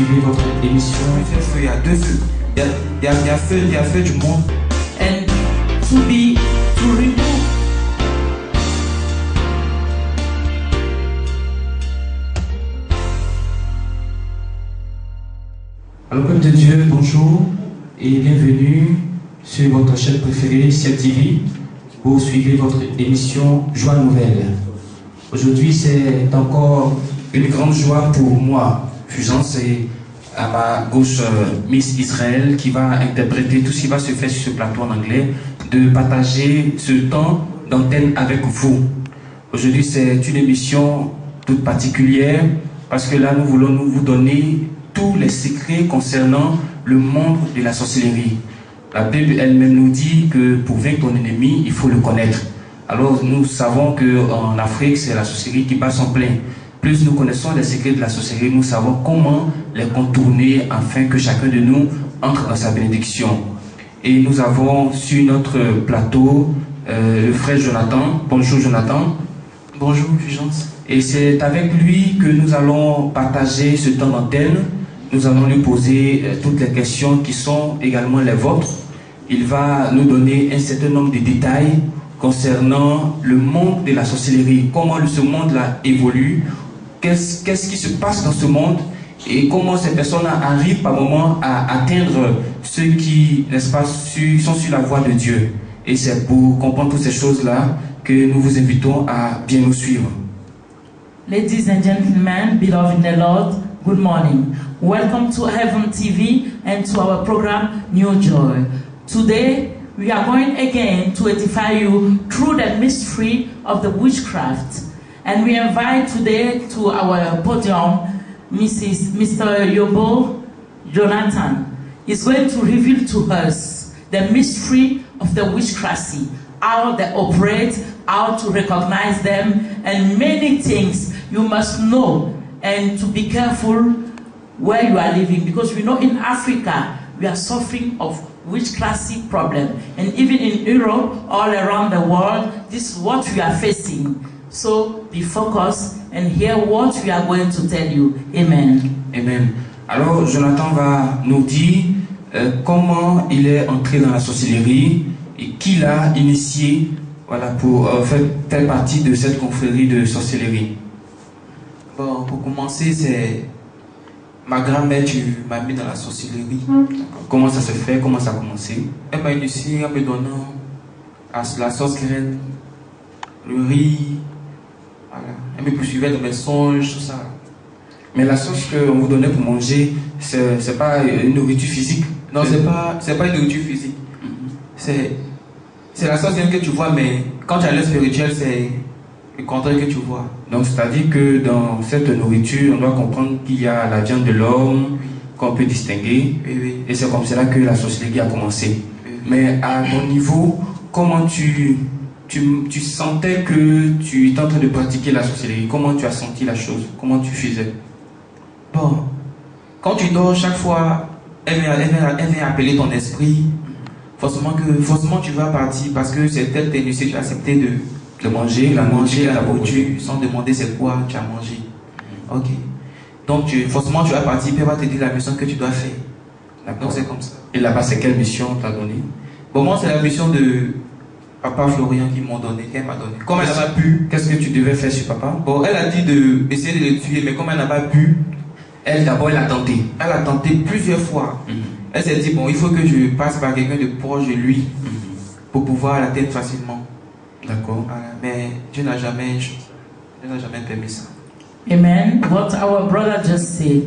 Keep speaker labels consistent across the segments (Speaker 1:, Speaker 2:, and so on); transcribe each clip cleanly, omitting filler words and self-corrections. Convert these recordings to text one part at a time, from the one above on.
Speaker 1: suivez votre émission.
Speaker 2: Il y a deux feux. Il y a feu du monde.
Speaker 3: And to remove.
Speaker 1: Alors, peuple de Dieu, bonjour et bienvenue sur votre chaîne préférée, Ciel TV. Vous suivez votre émission Joie Nouvelle. Aujourd'hui, c'est encore une grande joie pour moi, Fulgence, et à ma gauche, Miss Israël, qui va interpréter tout ce qui va se faire sur ce plateau en anglais, de partager ce temps d'antenne avec vous. Aujourd'hui, c'est une émission toute particulière parce que là, nous voulons vous donner tous les secrets concernant le monde de la sorcellerie. La Bible elle-même nous dit que pour vaincre ton ennemi, il faut le connaître. Alors nous savons qu'en Afrique, c'est la sorcellerie qui bat son plein. Plus nous connaissons les secrets de la sorcellerie, nous savons comment les contourner afin que chacun de nous entre dans sa bénédiction. Et nous avons sur notre plateau le frère Jonathan. Bonjour Jonathan.
Speaker 2: Bonjour Fulgence.
Speaker 1: Et c'est avec lui que nous allons partager ce temps d'antenne. Nous allons lui poser toutes les questions qui sont également les vôtres. Il va nous donner un certain nombre de détails concernant le monde de la sorcellerie, comment ce monde-là évolue, qu'est-ce qui se passe dans ce monde et comment ces personnes arrivent par moment à atteindre ceux qui, n'est-ce pas, sont sur la voie de Dieu. Et c'est pour comprendre toutes ces choses-là que nous vous invitons à bien nous suivre.
Speaker 3: Ladies and gentlemen, beloved in the Lord, good morning. Welcome to Heaven TV and to our program New Joy. Today, we are going again to edify you through the mystery of the witchcraft. And we invite today to our podium Mr. Yobo Jonathan. He's going to reveal to us the mystery of the witchcraft, how they operate, how to recognize them, and many things you must know and to be careful where you are living, because we know in Africa we are suffering of witchcraft problem, and even in Europe, all around the world, this is what we are facing. So be focused and hear what we are going to tell you. Amen.
Speaker 1: Amen. Alors Jonathan va nous dire comment il est entré dans la sorcellerie et qui l'a initié, voilà, pour faire partie de cette confrérie de sorcellerie.
Speaker 2: Bon, pour commencer, c'est ma grand-mère qui m'a mis dans la sorcellerie.
Speaker 1: Comment ça se fait? Comment ça a commencé?
Speaker 2: Elle m'a initié en me donnant la sauce graine, le riz. Voilà. Elle me poursuivait dans mes songes, tout ça.
Speaker 1: Mais la sauce qu'on vous donnait pour manger, c'est pas une nourriture physique?
Speaker 2: Non, c'est pas une nourriture physique. C'est la sauce graine que tu vois, mais quand tu as l'œil spirituel, c'est le contraire que tu vois.
Speaker 1: Donc c'est-à-dire que dans cette nourriture, on doit comprendre qu'il y a la viande de l'homme, qu'on peut distinguer.
Speaker 2: Oui.
Speaker 1: Et c'est comme cela que la sorcellerie a commencé.
Speaker 2: Oui.
Speaker 1: Mais à ton niveau, comment tu sentais que tu étais en train de pratiquer la sorcellerie? Comment tu as senti la chose? Comment tu faisais?
Speaker 2: Bon, quand tu dors, chaque fois, elle vient appeler ton esprit. Forcément tu vas partir parce que c'est elle t'a initié, tu as accepté de manger, la nourriture, sans demander c'est quoi tu as mangé. Ok. Donc forcément tu vas partir, puis elle va te dire la mission que tu dois faire. Donc c'est comme ça.
Speaker 1: Et là-bas, c'est quelle mission on t'a donné?
Speaker 2: Bon, moi c'est la mission de Papa Florian qu'elle m'a donné. Comme elle n'a pas pu.
Speaker 1: Qu'est-ce que tu devais faire sur papa?
Speaker 2: Bon, elle a dit d'essayer de le tuer, mais comme elle n'a pas pu,
Speaker 1: elle a tenté.
Speaker 2: Elle a tenté plusieurs fois. Elle s'est dit, bon, il faut que je passe par quelqu'un de proche de lui pour pouvoir l'atteindre facilement.
Speaker 1: D'accord.
Speaker 2: Mais Dieu n'a jamais permis ça.
Speaker 3: Amen. What our brother just said,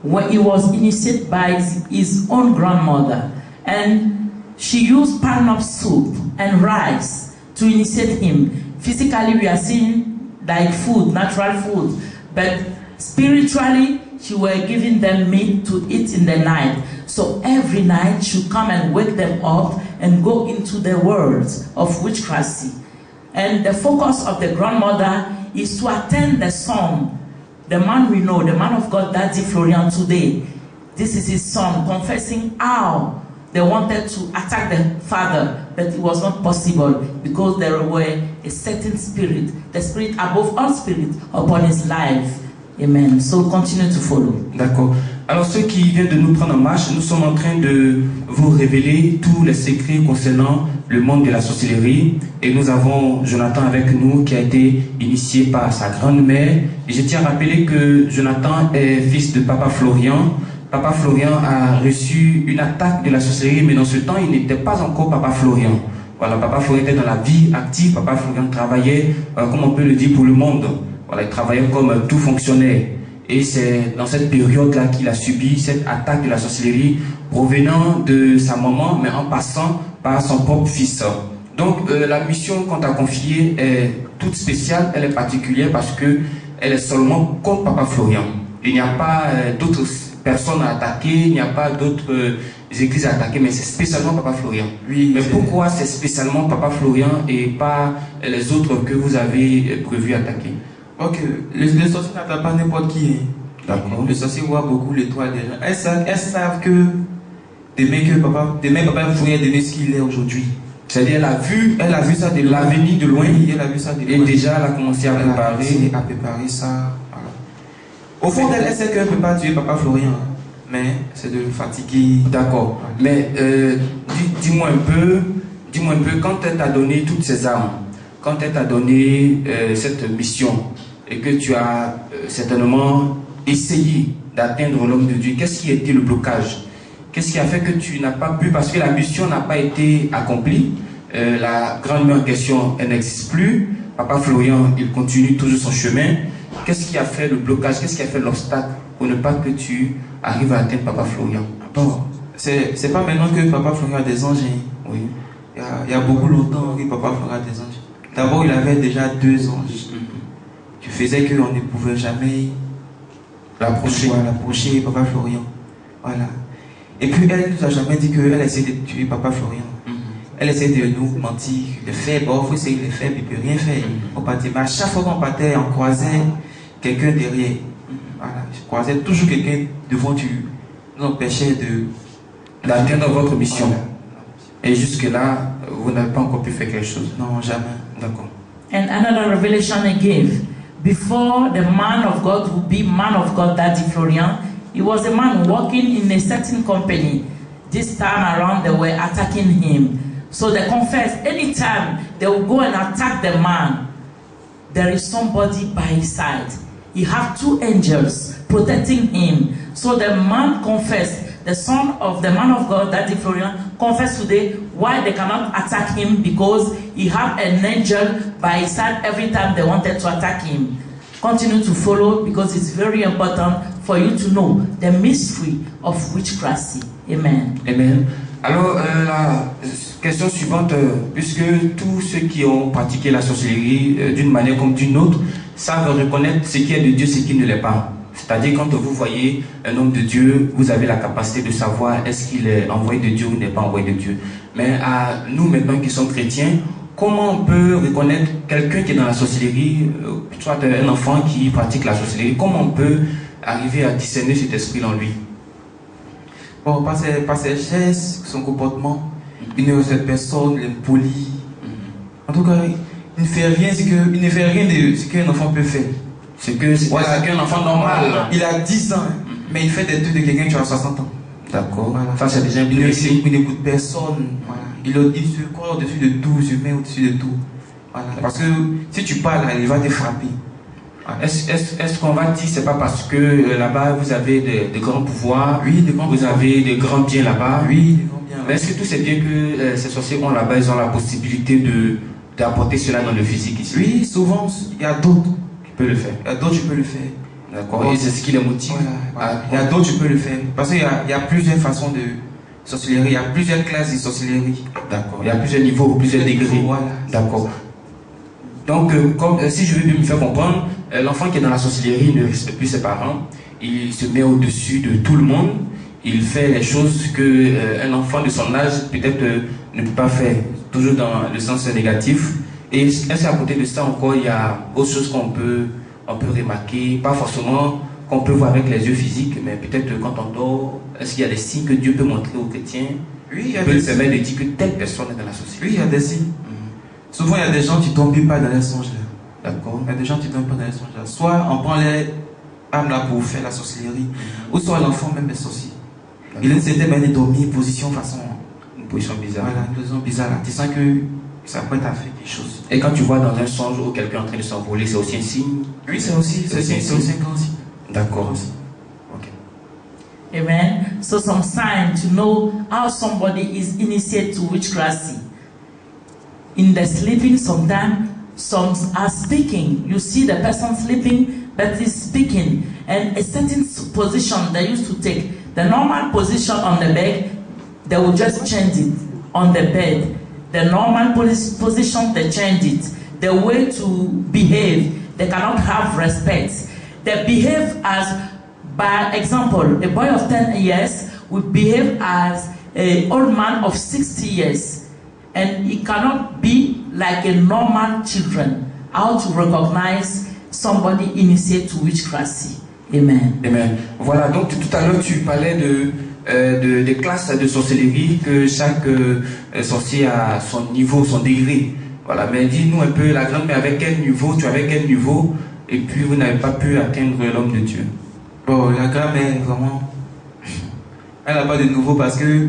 Speaker 3: when he was initiated by his own grandmother, and she used palm soup and rice to initiate him. Physically, we are seeing like food, natural food, but spiritually, she were giving them meat to eat in the night. So every night, she come and wake them up and go into the world of witchcraft. And the focus of the grandmother is to attend the son, the man we know, the man of God, Daddy Florian today. This is his son, confessing how they wanted to attack the father, but it was not possible because there were a certain spirit, the spirit above all spirit, upon his life. Amen. So continue to follow.
Speaker 1: D'accord. Alors ceux qui viennent de nous prendre en marche, nous sommes en train de vous révéler tous les secrets concernant le monde de la sorcellerie. Et nous avons Jonathan avec nous qui a été initié par sa grand-mère. Et je tiens à rappeler que Jonathan est fils de Papa Florian. Papa Florian a reçu une attaque de la sorcellerie, mais dans ce temps, il n'était pas encore Papa Florian. Voilà, Papa Florian était dans la vie active. Papa Florian travaillait, comme on peut le dire, pour le monde. Voilà, il travaillait comme tout fonctionnaire. Et c'est dans cette période-là qu'il a subi cette attaque de la sorcellerie provenant de sa maman, mais en passant par son propre fils. Donc la mission qu'on t'a confiée est toute spéciale, elle est particulière parce que elle est seulement contre Papa Florian. Il n'y a pas d'autres personnes à attaquer, il n'y a pas d'autres églises à attaquer, mais c'est spécialement Papa Florian.
Speaker 2: Oui,
Speaker 1: mais pourquoi c'est spécialement Papa Florian et pas les autres que vous avez prévu attaquer?
Speaker 2: Ok, le sorcier n'attaque pas n'importe qui.
Speaker 1: D'accord.
Speaker 2: Le sorcier voit beaucoup l'étoile des gens. Elles savent que demain Papa Florian est devenu ce qu'il est aujourd'hui.
Speaker 1: C'est-à-dire
Speaker 2: elle a vu ça de
Speaker 1: loin, venir de loin,
Speaker 2: elle a vu ça de loin.
Speaker 1: Et déjà elle a commencé à
Speaker 2: préparer ça. Voilà. Au fond d'elle, elle sait qu'elle ne peut pas tuer Papa Florian, mais c'est de le fatiguer.
Speaker 1: D'accord. Voilà. Mais dis-moi un peu, quand elle t'a donné toutes ces armes, quand elle t'a donné cette mission et que tu as certainement essayé d'atteindre l'homme de Dieu, qu'est-ce qui a été le blocage? Qu'est-ce qui a fait que tu n'as pas pu, parce que la mission n'a pas été accomplie, la grand-mère en question, elle n'existe plus, Papa Florian, il continue toujours son chemin. Qu'est-ce qui a fait le blocage? Qu'est-ce qui a fait l'obstacle pour ne pas que tu arrives à atteindre Papa Florian?
Speaker 2: Bon, c'est pas maintenant que Papa Florian a des anges.
Speaker 1: Oui.
Speaker 2: Il y a beaucoup longtemps que Papa Florian a des anges. D'abord, il avait déjà 2 anges qui faisaient qu'on ne pouvait jamais l'approcher, Papa Florian. Voilà. Et puis, elle ne nous a jamais dit qu'elle essaie de tuer Papa Florian. Elle essaie de nous mentir. Le fait, bon, il faut essayer de le faire, mais il ne peut rien faire. On partait. Mais à chaque fois qu'on partait, on croisait quelqu'un derrière. Voilà. Je croisais toujours quelqu'un devant tu. Nous empêchait
Speaker 1: d'atteindre votre mission. Voilà. Et jusque-là, vous n'avez pas encore pu faire quelque chose?
Speaker 2: Non, jamais.
Speaker 1: D'accord.
Speaker 3: And another revelation I gave. Before the man of God would be man of God, Daddy Florian, he was a man working in a certain company. This time around, they were attacking him. So they confessed, anytime they will go and attack the man, there is somebody by his side. He have 2 angels protecting him. So the man confessed, the son of the man of God, Daddy Florian, confessed today why they cannot attack him, because he had an angel by his side every time they wanted to attack him. Continue to follow, because it's very important for you to know the mystery of witchcraft. Amen.
Speaker 1: Amen. Alors, la question suivante, puisque tous ceux qui ont pratiqué la sorcellerie d'une manière comme d'une autre savent reconnaître ce qui est de Dieu, ce qui ne l'est pas. C'est-à-dire, quand vous voyez un homme de Dieu, vous avez la capacité de savoir est-ce qu'il est envoyé de Dieu ou n'est pas envoyé de Dieu. Mais à nous maintenant qui sommes chrétiens, comment on peut reconnaître quelqu'un qui est dans la sorcellerie, soit un enfant qui pratique la sorcellerie, comment on peut arriver à discerner cet esprit en lui?
Speaker 2: Bon, par ses gestes, son comportement, il ne respecte personne, il est poli. En tout cas, il ne fait rien de ce qu'un enfant peut faire.
Speaker 1: C'est qu'un enfant normal.
Speaker 2: Il a 10 ans, mais il fait des trucs de quelqu'un qui a 60 ans.
Speaker 1: D'accord.
Speaker 2: Voilà.
Speaker 1: Ça, c'est déjà
Speaker 2: il n'écoute personne. Voilà. Il se croit au-dessus de tout, il se met au-dessus de tout. Voilà. Parce que si tu parles, il va te frapper.
Speaker 1: Voilà. Est-ce qu'on va dire c'est pas parce que là-bas vous avez de grands pouvoirs,
Speaker 2: oui,
Speaker 1: vous avez de grands biens là-bas?
Speaker 2: Oui, de grands biens.
Speaker 1: Mais est-ce que tous ces biens que ces sorciers ont là-bas, ils ont la possibilité d'apporter cela dans le physique ici?
Speaker 2: Oui, souvent, il y a d'autres.
Speaker 1: Tu peux le faire.
Speaker 2: Il y a d'autres, tu peux le faire.
Speaker 1: D'accord. Et c'est ce qui les motive.
Speaker 2: Voilà. Il y a d'autres, tu peux le faire. Parce qu'il y a plusieurs façons de sorcellerie. Il y a plusieurs classes de sorcellerie.
Speaker 1: D'accord. Il y a plusieurs niveaux, plusieurs degrés.
Speaker 2: Voilà.
Speaker 1: D'accord. Donc, si je veux bien me faire comprendre, l'enfant qui est dans la sorcellerie ne respecte plus ses parents. Il se met au-dessus de tout le monde. Il fait les choses qu'un enfant de son âge peut-être ne peut pas faire. Toujours dans le sens négatif. Et est-ce qu'à côté de ça encore, il y a autre chose qu'on peut remarquer, pas forcément qu'on peut voir avec les yeux physiques, mais peut-être quand on dort, est-ce qu'il y a des signes que Dieu peut montrer aux chrétiens?
Speaker 2: Oui, il y a
Speaker 1: des signes. Peut permettre de dire que telle personne est dans la société.
Speaker 2: Oui, il y a des signes. Souvent, il y a des gens qui ne tombent pas dans les songes.
Speaker 1: D'accord.
Speaker 2: Il y a des gens qui ne tombent pas dans les songes. Soit on prend âme là pour faire la sorcellerie, ou soit l'enfant même est sorcier. Il a une certaine manière de dormir, position, façon.
Speaker 1: Une position bizarre.
Speaker 2: Voilà, une position bizarre là. Tu sens que ça peut être fait quelque chose.
Speaker 1: Et quand tu vois dans un songe où quelqu'un est en train de s'envoler, c'est aussi un signe?
Speaker 2: Oui, c'est aussi un grand signe.
Speaker 1: D'accord.
Speaker 3: Amen. So some sign to know how somebody is initiated to witchcraft. In the sleeping, sometimes some are speaking. You see the person sleeping, but is speaking. And a certain position they used to take. The normal position on the bed, they will just change it on the bed. The normal position, they change it. The way to behave, they cannot have respect. They behave as, by example, a boy of 10 years would behave as an old man of 60 years. And he cannot be like a normal children. How to recognize somebody initiated to witchcraft. Amen.
Speaker 1: Amen. Voilà, donc tout à l'heure tu parlais des classes de sorcellerie, que chaque sorcier a son niveau, son degré. Voilà, mais dis-nous un peu, la grand-mère, avec quel niveau, tu avais quel niveau, et puis vous n'avez pas pu atteindre l'homme de Dieu?
Speaker 2: Bon, la grand-mère, vraiment, elle n'a pas de nouveau parce que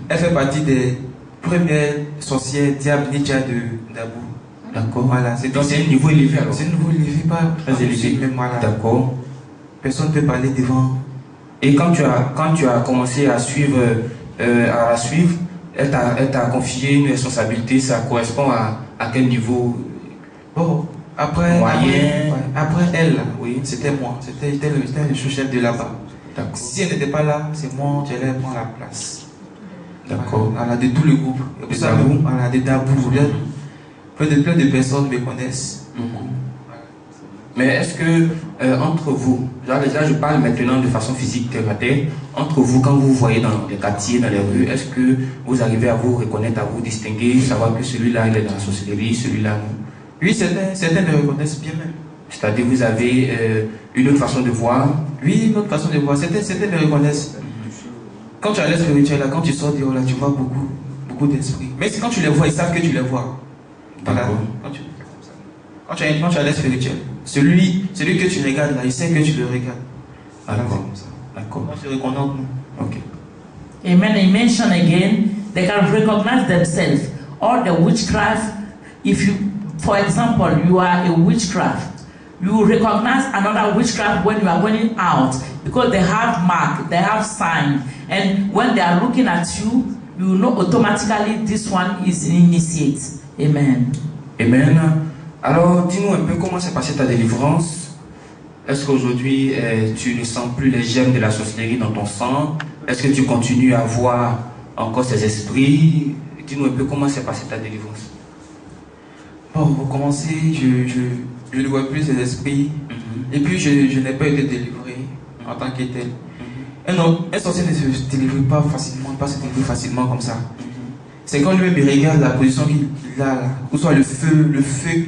Speaker 2: elle fait partie des premières sorcières Diabnicha de Dabou.
Speaker 1: D'accord.
Speaker 2: Voilà,
Speaker 1: c'est un niveau élevé alors.
Speaker 2: C'est un niveau élevé, pas
Speaker 1: très élevé.
Speaker 2: Même, voilà.
Speaker 1: D'accord.
Speaker 2: Personne ne peut parler devant.
Speaker 1: Et quand tu as commencé à suivre, elle t'a confié une responsabilité, ça correspond à quel niveau?
Speaker 2: Bon, après elle, oui, c'était moi. C'était le sous-chef de là-bas. Si elle n'était pas là, c'est moi qui allais prendre la place.
Speaker 1: D'accord.
Speaker 2: Voilà, de tout le groupe. Voilà, de Dabou. Plein de personnes me connaissent.
Speaker 1: Mais est-ce que entre vous, là je parle maintenant de façon physique, terre à terre, entre vous, quand vous voyez dans les quartiers, dans les rues, est-ce que vous arrivez à vous reconnaître, à vous distinguer, savoir que celui-là il est dans la sorcellerie, celui-là non?
Speaker 2: Oui, certains me reconnaissent bien même.
Speaker 1: C'est-à-dire vous avez une autre façon de voir?
Speaker 2: Oui, une autre façon de voir. Certains me reconnaissent. Quand tu as l'air spirituel, là, quand tu sors dehors, là, tu vois beaucoup d'esprits. Mais quand tu les vois, ils savent que tu les vois. Voilà. Quand tu as l'air spirituel, celui que tu regardes là, il sait que tu le regardes.
Speaker 1: D'accord.
Speaker 2: D'accord. On se reconnaît entre nous.
Speaker 1: Ok.
Speaker 3: Amen. He mentioned again, they can recognize themselves. Or the witchcraft, if you, for example, you are a witchcraft, you recognize another witchcraft when you are going out because they have mark, they have sign, and when they are looking at you, you know automatically this one is an initiate. Amen.
Speaker 1: Amen. Alors, dis-nous un peu comment s'est passée ta délivrance. Est-ce qu'aujourd'hui, tu ne sens plus les germes de la sorcellerie dans ton sang? Est-ce que tu continues à voir encore ces esprits? Dis-nous un peu comment s'est passée ta délivrance.
Speaker 2: Bon, pour commencer, je ne vois plus ces esprits. Et puis, je n'ai pas été délivré en tant que tel. Un sorcier ne se délivre pas facilement comme ça. C'est quand lui-même il regarde la position qu'il a là, ou soit le feu,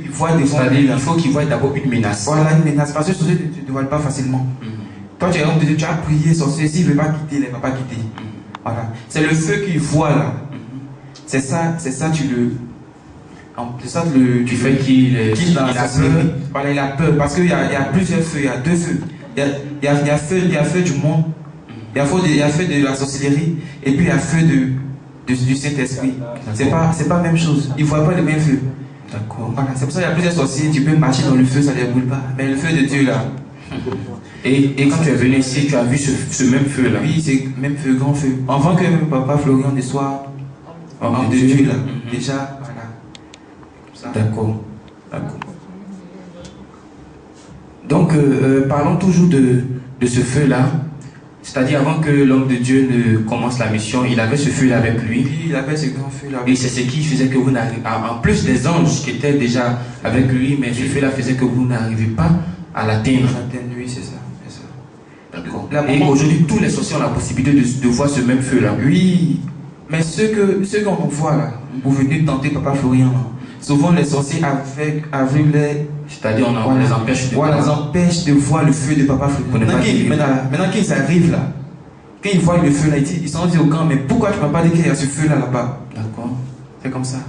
Speaker 2: il voit des fois.
Speaker 1: Il faut qu'il voit d'abord une menace.
Speaker 2: Voilà, une menace, parce que ce sorcier ne te dévoile pas facilement. Toi, tu as prié, sorcier, s'il ne veut pas quitter, il ne va pas quitter. Voilà. C'est le feu qu'il voit là. C'est ça, tu le. C'est ça
Speaker 1: tu fais qu'il a
Speaker 2: peur. Voilà, il a peur, parce qu'il y a plusieurs feux, il y a deux feux. Il y a feu du monde, il y a feu de la sorcellerie, et puis il y a feu du Saint-Esprit. C'est pas la même chose. Ils ne voient pas le même feu.
Speaker 1: D'accord.
Speaker 2: Voilà. C'est pour ça qu'il y a plusieurs sorciers. Tu peux marcher dans le feu, ça ne les brûle pas. Mais le feu de Dieu là.
Speaker 1: Et quand tu es venu ici, tu as vu ce même feu là?
Speaker 2: Oui, c'est le même feu, grand feu. Avant que même Papa Florian ne soit de Dieu là. Déjà, voilà.
Speaker 1: D'accord. Donc, parlons toujours de ce feu là. C'est-à-dire avant que l'homme de Dieu ne commence la mission, il avait ce feu-là avec lui.
Speaker 2: Oui, il avait ce grand feu-là.
Speaker 1: Et c'est ce qui faisait que vous n'arrivez pas, en plus des anges qui étaient déjà avec lui, mais ce feu-là faisait que vous n'arrivez pas à l'atteindre.
Speaker 2: Oui, c'est ça.
Speaker 1: D'accord. Et aujourd'hui, tous les sorciers ont la possibilité de voir ce même feu-là.
Speaker 2: Oui, mais ceux qu'on voit là, vous venez tenter Papa Florian, là, souvent les sorciers aveugles,
Speaker 1: c'est-à-dire on les empêche de voir.
Speaker 2: Les empêche de voir le feu de Papa Florian. Maintenant qu'ils arrivent là, quand ils voient le feu là, ils sont dit au camp, mais pourquoi tu ne m'as pas dit qu'il y a ce feu là là-bas?
Speaker 1: D'accord.
Speaker 2: C'est comme ça.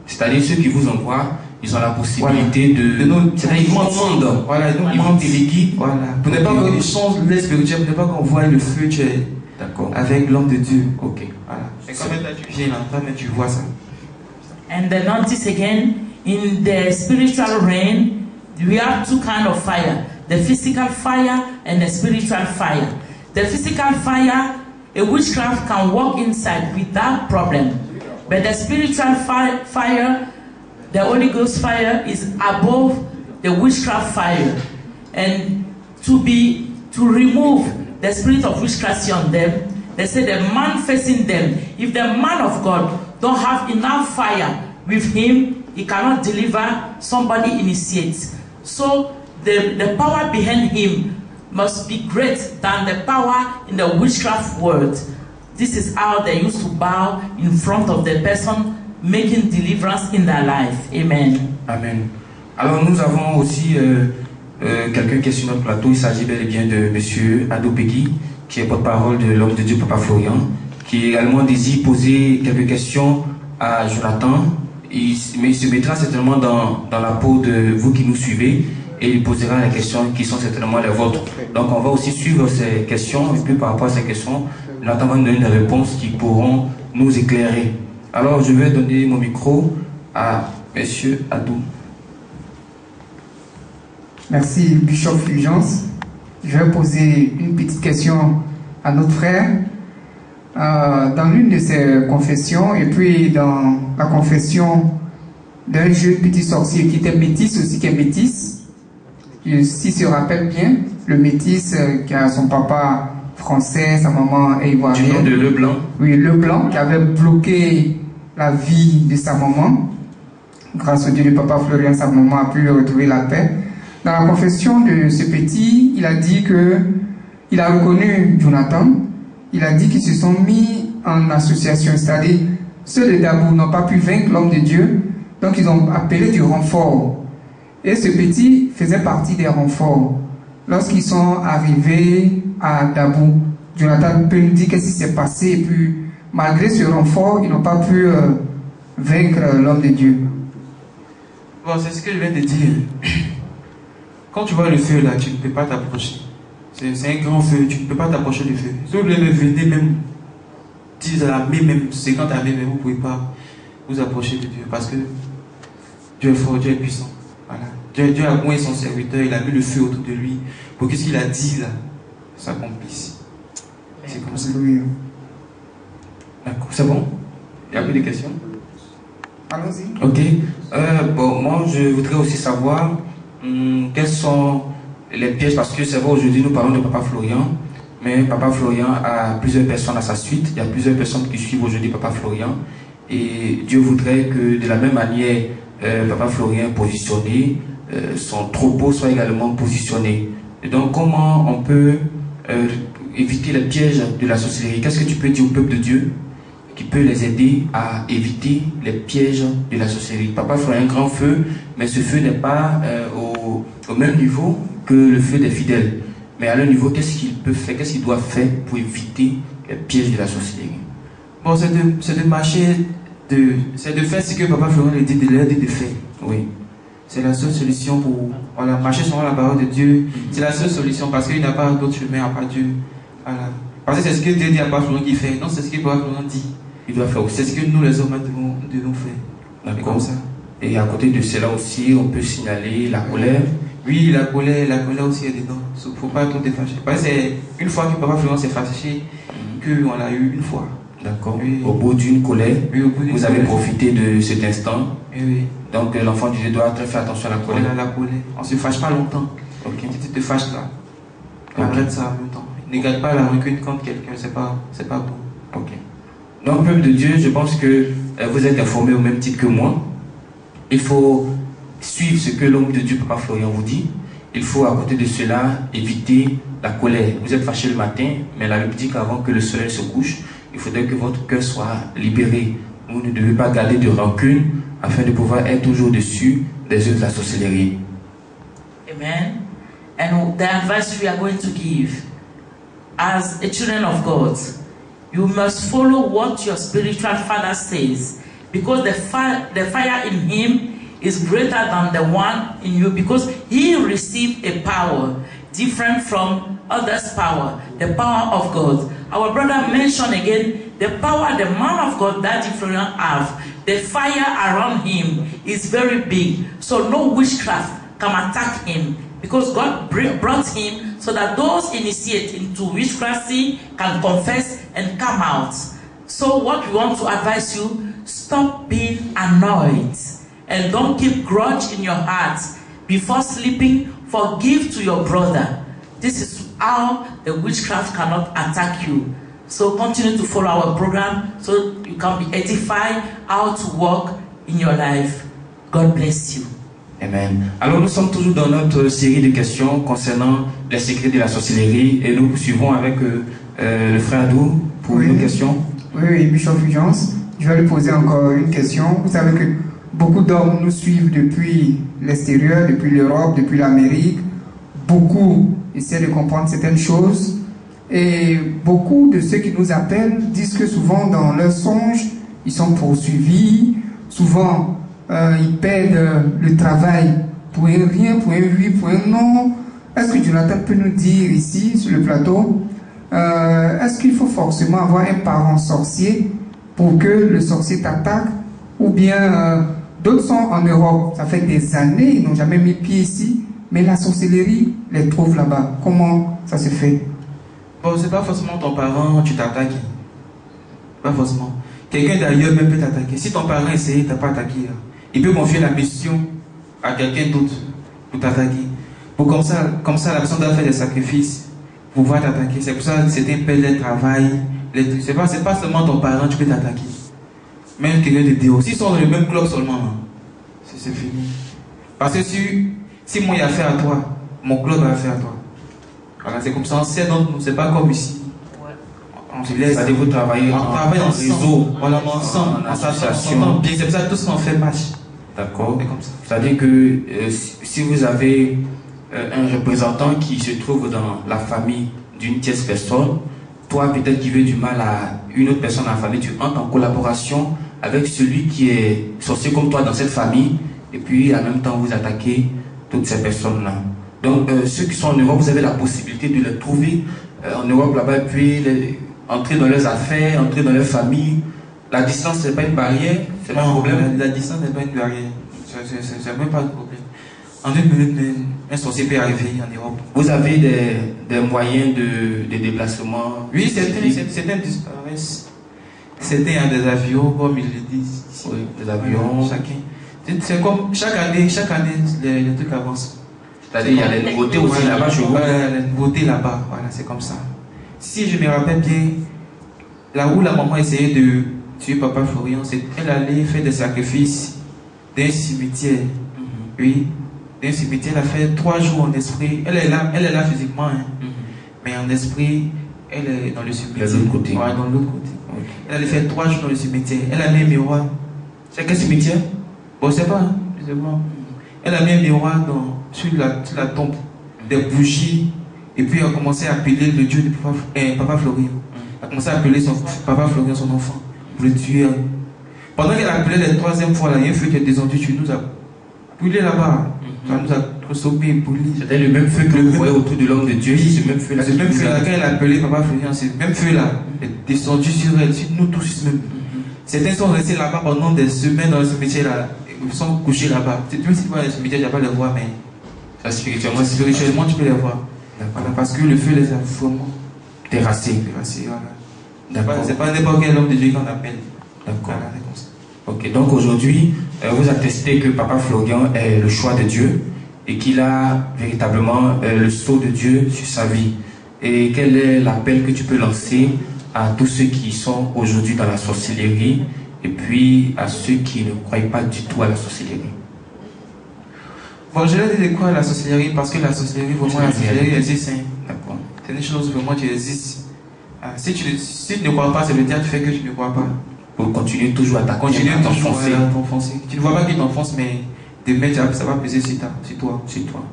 Speaker 1: C'est-à-dire ceux qui vous envoient, ils ont la possibilité de
Speaker 2: nous,
Speaker 1: c'est-à-dire ils commandent.
Speaker 2: Voilà,
Speaker 1: ils vont déléguer.
Speaker 2: Voilà. Pour ne pas qu'on change le spirituel, pour ne pas qu'on voit le feu avec l'homme de Dieu.
Speaker 1: Ok.
Speaker 2: Voilà. Et quand même là tu viens là, toi-même tu vois ça.
Speaker 3: And then notice again, in the spiritual realm, we have two kinds of fire: the physical fire and the spiritual fire. The physical fire, a witchcraft can walk inside without problem, but the spiritual fire, the Holy Ghost fire, is above the witchcraft fire. And to remove the spirit of witchcraft on them, they say the man facing them, if the man of God don't have enough fire with him, he cannot deliver somebody initiates. So the power behind him must be great than the power in the witchcraft world. This is how they used to bow in front of the person making deliverance in their life. Amen.
Speaker 1: Amen. Alors nous avons aussi quelqu'un qui est sur notre plateau. Il s'agit bel et bien de Monsieur Adopegui, qui est porte-parole de l'homme de Dieu, Papa Florian, qui également désire poser quelques questions à Jonathan. Mais il se mettra certainement dans la peau de vous qui nous suivez et il posera les questions qui sont certainement les vôtres. Donc on va aussi suivre ces questions et puis par rapport à ces questions, Jonathan va nous donner des réponses qui pourront nous éclairer. Alors je vais donner mon micro à Monsieur Adou.
Speaker 4: Merci Bishop Fulgence. Je vais poser une petite question à notre frère. Dans l'une de ses confessions et puis dans la confession d'un jeune petit sorcier qui était métis aussi, qui est métis, si se rappelle bien, le métis qui a son papa français, sa maman est ivoirienne.
Speaker 1: Du nom de Leblanc.
Speaker 4: Oui, Leblanc, qui avait bloqué la vie de sa maman. Grâce au Dieu de Papa Florian, sa maman a pu retrouver la paix. Dans la confession de ce petit, il a dit que il a reconnu Jonathan. Il a dit qu'ils se sont mis en association, c'est-à-dire ceux de Dabou n'ont pas pu vaincre l'homme de Dieu, donc ils ont appelé du renfort. Et ce petit faisait partie des renforts. Lorsqu'ils sont arrivés à Dabou, Jonathan peut nous dire qu'est-ce qui s'est passé, et puis malgré ce renfort, ils n'ont pas pu vaincre l'homme de Dieu.
Speaker 2: Bon, c'est ce que je viens de dire. Quand tu vois le feu là, tu ne peux pas t'approcher. C'est un grand feu, tu ne peux pas t'approcher du feu. Si vous voulez venir même 10 à la mai, même 50 à la mai, vous ne pouvez pas vous approcher de Dieu parce que Dieu est fort, Dieu est puissant. Voilà. Dieu a oint son serviteur, il a mis le feu autour de lui pour que ce qu'il a dit là s'accomplisse. C'est comme ça.
Speaker 1: D'accord, c'est bon? Il n'y a plus de questions?
Speaker 4: Allons-y.
Speaker 1: Ok. Bon, moi je voudrais aussi savoir quels sont les pièges, parce que c'est vrai, aujourd'hui nous parlons de Papa Florian, mais Papa Florian a plusieurs personnes à sa suite. Il y a plusieurs personnes qui suivent aujourd'hui Papa Florian. Et Dieu voudrait que de la même manière Papa Florian est positionné, son troupeau soit également positionné. Et donc comment on peut éviter les pièges de la sorcellerie? Qu'est-ce que tu peux dire au peuple de Dieu qui peut les aider à éviter les pièges de la sorcellerie? Papa Florian a un grand feu, mais ce feu n'est pas au même niveau que le feu des fidèles. Mais à leur niveau, qu'est-ce qu'il peut faire, qu'est-ce qu'il doit faire pour éviter les pièges de la sorcellerie?
Speaker 2: Bon, c'est de marcher, c'est de faire ce que Papa Florian lui dit de faire.
Speaker 1: Oui.
Speaker 2: C'est la seule solution pour marcher selon la parole de Dieu. C'est la seule solution parce qu'il n'y a pas d'autre chemin à part Dieu. Voilà. Parce que c'est ce que Dieu dit à Papa Florian qui fait. Non, c'est ce que Papa Florian dit.
Speaker 1: Il doit faire aussi.
Speaker 2: C'est ce que nous les hommes devons faire.
Speaker 1: D'accord.
Speaker 2: Comme ça.
Speaker 1: Et à côté de cela aussi, on peut signaler la colère.
Speaker 2: Oui, la colère aussi est dedans. Il ne faut pas trop te fâcher. Parce que c'est une fois que Papa Florian s'est fâché, qu'on l'a eu une fois.
Speaker 1: D'accord.
Speaker 2: Oui.
Speaker 1: Au bout d'une colère,
Speaker 2: oui,
Speaker 1: vous avez profité de cet instant.
Speaker 2: Oui.
Speaker 1: Donc l'enfant de Dieu doit très faire attention à la colère.
Speaker 2: Voilà, la colère. On ne se fâche pas longtemps.
Speaker 1: Ok.
Speaker 2: Si tu te fâches là,
Speaker 1: Okay.
Speaker 2: arrête ça en même temps. Ne garde pas la rancune contre quelqu'un, c'est pas bon.
Speaker 1: Ok. Donc, peuple de Dieu, je pense que vous êtes informés au même titre que moi. Il faut suivre ce que l'homme de Dieu, Papa Florian, vous dit. Il faut, à côté de cela, éviter la colère. Vous êtes fâché le matin, mais la Bible dit qu'avant que le soleil se couche, il faudrait que votre cœur soit libéré. Vous ne devez pas garder de rancune afin de pouvoir être toujours dessus des œuvres de la sorcellerie.
Speaker 3: Amen. And the advice we are going to give as a children of God, you must follow what your spiritual father says, because the fire in him is greater than the one in you because he received a power different from others' power, the power of God. Our brother mentioned again the power the man of God that Florian have. The fire around him is very big, so no witchcraft can attack him because God brought him so that those initiated into witchcraft can confess and come out. So what we want to advise you, stop being annoyed and don't keep grudge in your heart. Before sleeping, forgive to your brother. This is how the witchcraft cannot attack you. So continue to follow our program so you can be edified how to walk in your life. God bless you.
Speaker 1: Amen. Alors nous sommes toujours dans notre série de questions concernant les secrets de la sorcellerie et nous poursuivons avec le frère Dou pour une question.
Speaker 4: Oui, Bishop Fulgence, je vais lui poser encore une question. Vous savez que beaucoup d'hommes nous suivent depuis l'extérieur, depuis l'Europe, depuis l'Amérique. Beaucoup essaient de comprendre certaines choses. Et beaucoup de ceux qui nous appellent disent que souvent dans leurs songes, ils sont poursuivis. Souvent, ils perdent le travail pour un rien, pour un oui, pour un non. Est-ce que Jonathan peut nous dire ici, sur le plateau, est-ce qu'il faut forcément avoir un parent sorcier pour que le sorcier t'attaque? Ou bien d'autres sont en Europe, ça fait des années, ils n'ont jamais mis pied ici, mais la sorcellerie les trouve là-bas. Comment ça se fait?
Speaker 2: Bon, c'est pas forcément ton parent, tu t'attaques. Pas forcément. Quelqu'un d'ailleurs même peut t'attaquer. Si ton parent essaye, t'as pas attaqué. Il peut confier la mission à quelqu'un d'autre pour t'attaquer. Comme ça, la personne doit faire des sacrifices pour pouvoir t'attaquer. C'est pour ça que c'est un peu de travail. C'est pas seulement ton parent, tu peux t'attaquer. Même quelqu'un de Dieu. S'ils sont dans le même club seulement, c'est fini. Parce que si moi il a affaire à toi, mon club a affaire à toi. Voilà, c'est comme ça, on sait donc c'est pas comme ici. On se laisse.
Speaker 1: C'est-à-dire vous travaillez
Speaker 2: on travaille en réseau. Voilà, ensemble,
Speaker 1: en association.
Speaker 2: Bien, c'est pour ça que tous on fait match.
Speaker 1: D'accord. C'est-à-dire que si vous avez un représentant qui se trouve dans la famille d'une tierce personne, toi peut-être qui veut du mal à une autre personne dans la famille, tu entres en collaboration avec celui qui est sorcier comme toi dans cette famille, et puis en même temps vous attaquez toutes ces personnes-là. Donc ceux qui sont en Europe, vous avez la possibilité de les trouver en Europe là-bas, et puis entrer dans leurs affaires, entrer dans leur famille. La distance, c'est pas une barrière, c'est pas un problème.
Speaker 2: La distance n'est pas une barrière, c'est même pas un problème. En 2 minutes, un sorcier peut arriver en Europe.
Speaker 1: Vous avez des moyens de déplacement?
Speaker 2: Oui, certains disparaissent. Certains ont des avions, comme ils le disent ici.
Speaker 1: Oui, des avions.
Speaker 2: Chacun. C'est comme chaque année, les trucs avancent.
Speaker 1: C'est-à-dire il y a des nouveautés aussi là-bas chez vous?
Speaker 2: Voilà, les nouveautés là-bas, voilà, c'est comme ça. Si je me rappelle bien, là où la maman essayait de tuer papa Florian, elle allait faire des sacrifices dans un cimetière. Oui, dans un cimetière, elle a fait 3 jours en esprit. Elle est là physiquement, hein. Mais en esprit, elle est dans le cimetière.
Speaker 1: De l'autre côté.
Speaker 2: Ouais, dans l'autre côté. Okay. Elle allait faire 3 jours dans le cimetière. Elle a mis un miroir.
Speaker 1: C'est quel cimetière?
Speaker 2: Bon, je sais pas, hein. Je sais pas. Elle a mis un miroir sur la tombe, des bougies, et puis elle a commencé à appeler le Dieu de papa Florian. Elle a commencé à appeler papa Florian, son enfant, pour le tuer. Pendant qu'elle appelait la 3e fois, il y a un feu qui est descendu, tu nous as brûlé là-bas. Ça nous a consommé, brûlé.
Speaker 1: C'était le même feu que vous voyez autour de l'homme de Dieu. Ce même feu là.
Speaker 2: Ce même feu là, quand elle a appelé papa Florian, c'est le même feu là, est descendu sur elle, sur nous tous même. Certains sont restés là-bas pendant des semaines dans ce métier là. Ils sont couchés là-bas. Même si tu vois dans ce métier, tu n'as pas les voir, mais spirituellement, tu peux les voir. Voilà, parce que le feu les a vraiment terrassés. Voilà. C'est pas n'importe quel homme de Dieu qu'on appelle.
Speaker 1: D'accord. Voilà, comme ça. Ok, donc aujourd'hui, vous attestez que papa Florian est le choix de Dieu et qu'il a véritablement le sceau de Dieu sur sa vie. Et quel est l'appel que tu peux lancer à tous ceux qui sont aujourd'hui dans la sorcellerie et puis à ceux qui ne croient pas du tout à la sorcellerie?
Speaker 2: Bon, je leur dis de quoi à la sorcellerie, parce que la sorcellerie, vraiment, la sorcellerie existe. Hein. D'accord. C'est une chose vraiment qui existe. Si tu ne crois pas, c'est le théâtre fait que tu ne crois pas.
Speaker 1: Pour continuer toujours à t'enfoncer.
Speaker 2: Tu ne vois pas qu'il t'enfonce, mais demain, ça va peser sur toi.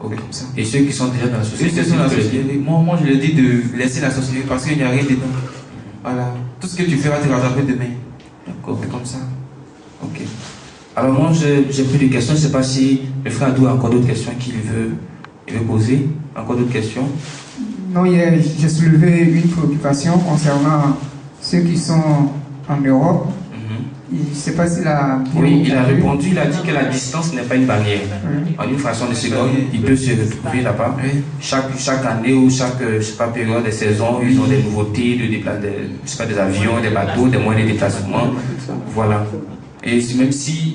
Speaker 1: Okay. Comme ça. Et ceux qui sont déjà dans la sorcellerie,
Speaker 2: moi, je leur dis de laisser la sorcellerie parce qu'il n'y a rien dedans. Voilà. Tout ce que tu fais va te rattraper demain.
Speaker 1: D'accord.
Speaker 2: C'est comme ça.
Speaker 1: Ok. Alors moi, j'ai plus de questions. Je ne sais pas si le frère Adou a encore d'autres questions qu'il veut poser. Encore d'autres questions?
Speaker 4: Non, hier, j'ai soulevé une préoccupation concernant ceux qui sont en Europe. Je ne sais pas s'il a...
Speaker 1: Oui, il a répondu, il a dit que la distance n'est pas une barrière. En une fraction de seconde, il peut se retrouver là-bas. Chaque année ou chaque je sais pas, période de saison, ils ont des nouveautés, je sais pas, des avions, des bateaux, des moyens de déplacement. Voilà. Et même si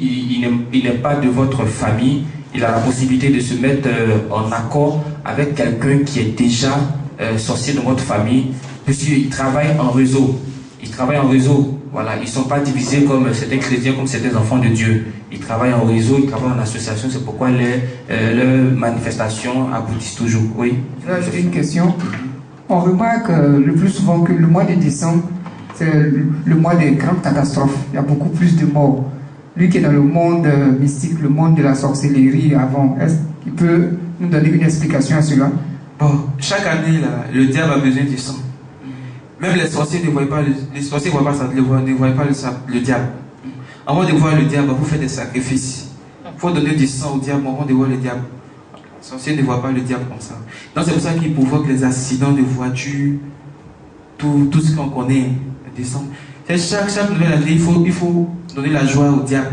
Speaker 1: il n'est pas de votre famille, il a la possibilité de se mettre en accord avec quelqu'un qui est déjà sorcier de votre famille, puisqu'il travaille en réseau. Ils travaillent en réseau. Voilà, ils ne sont pas divisés comme certains chrétiens, comme certains enfants de Dieu. Ils travaillent en réseau, ils travaillent en association. C'est pourquoi leurs manifestations aboutissent toujours. Oui.
Speaker 4: Je vais ajouter une question. On remarque le plus souvent que le mois de décembre, c'est le mois des grandes catastrophes. Il y a beaucoup plus de morts. Lui qui est dans le monde mystique, le monde de la sorcellerie avant, est-ce qu'il peut nous donner une explication à cela?
Speaker 2: Bon, chaque année, là, le diable a besoin du sang. Même les sorciers ne voient pas le diable. Avant de voir le diable, vous faites des sacrifices. Il faut donner du sang au diable avant de voir le diable. Les sorciers ne voient pas le diable comme ça. Donc c'est pour ça qu'il provoque les accidents de voiture, tout ce qu'on connaît en décembre. Chaque nouvelle année, il faut donner la joie au diable.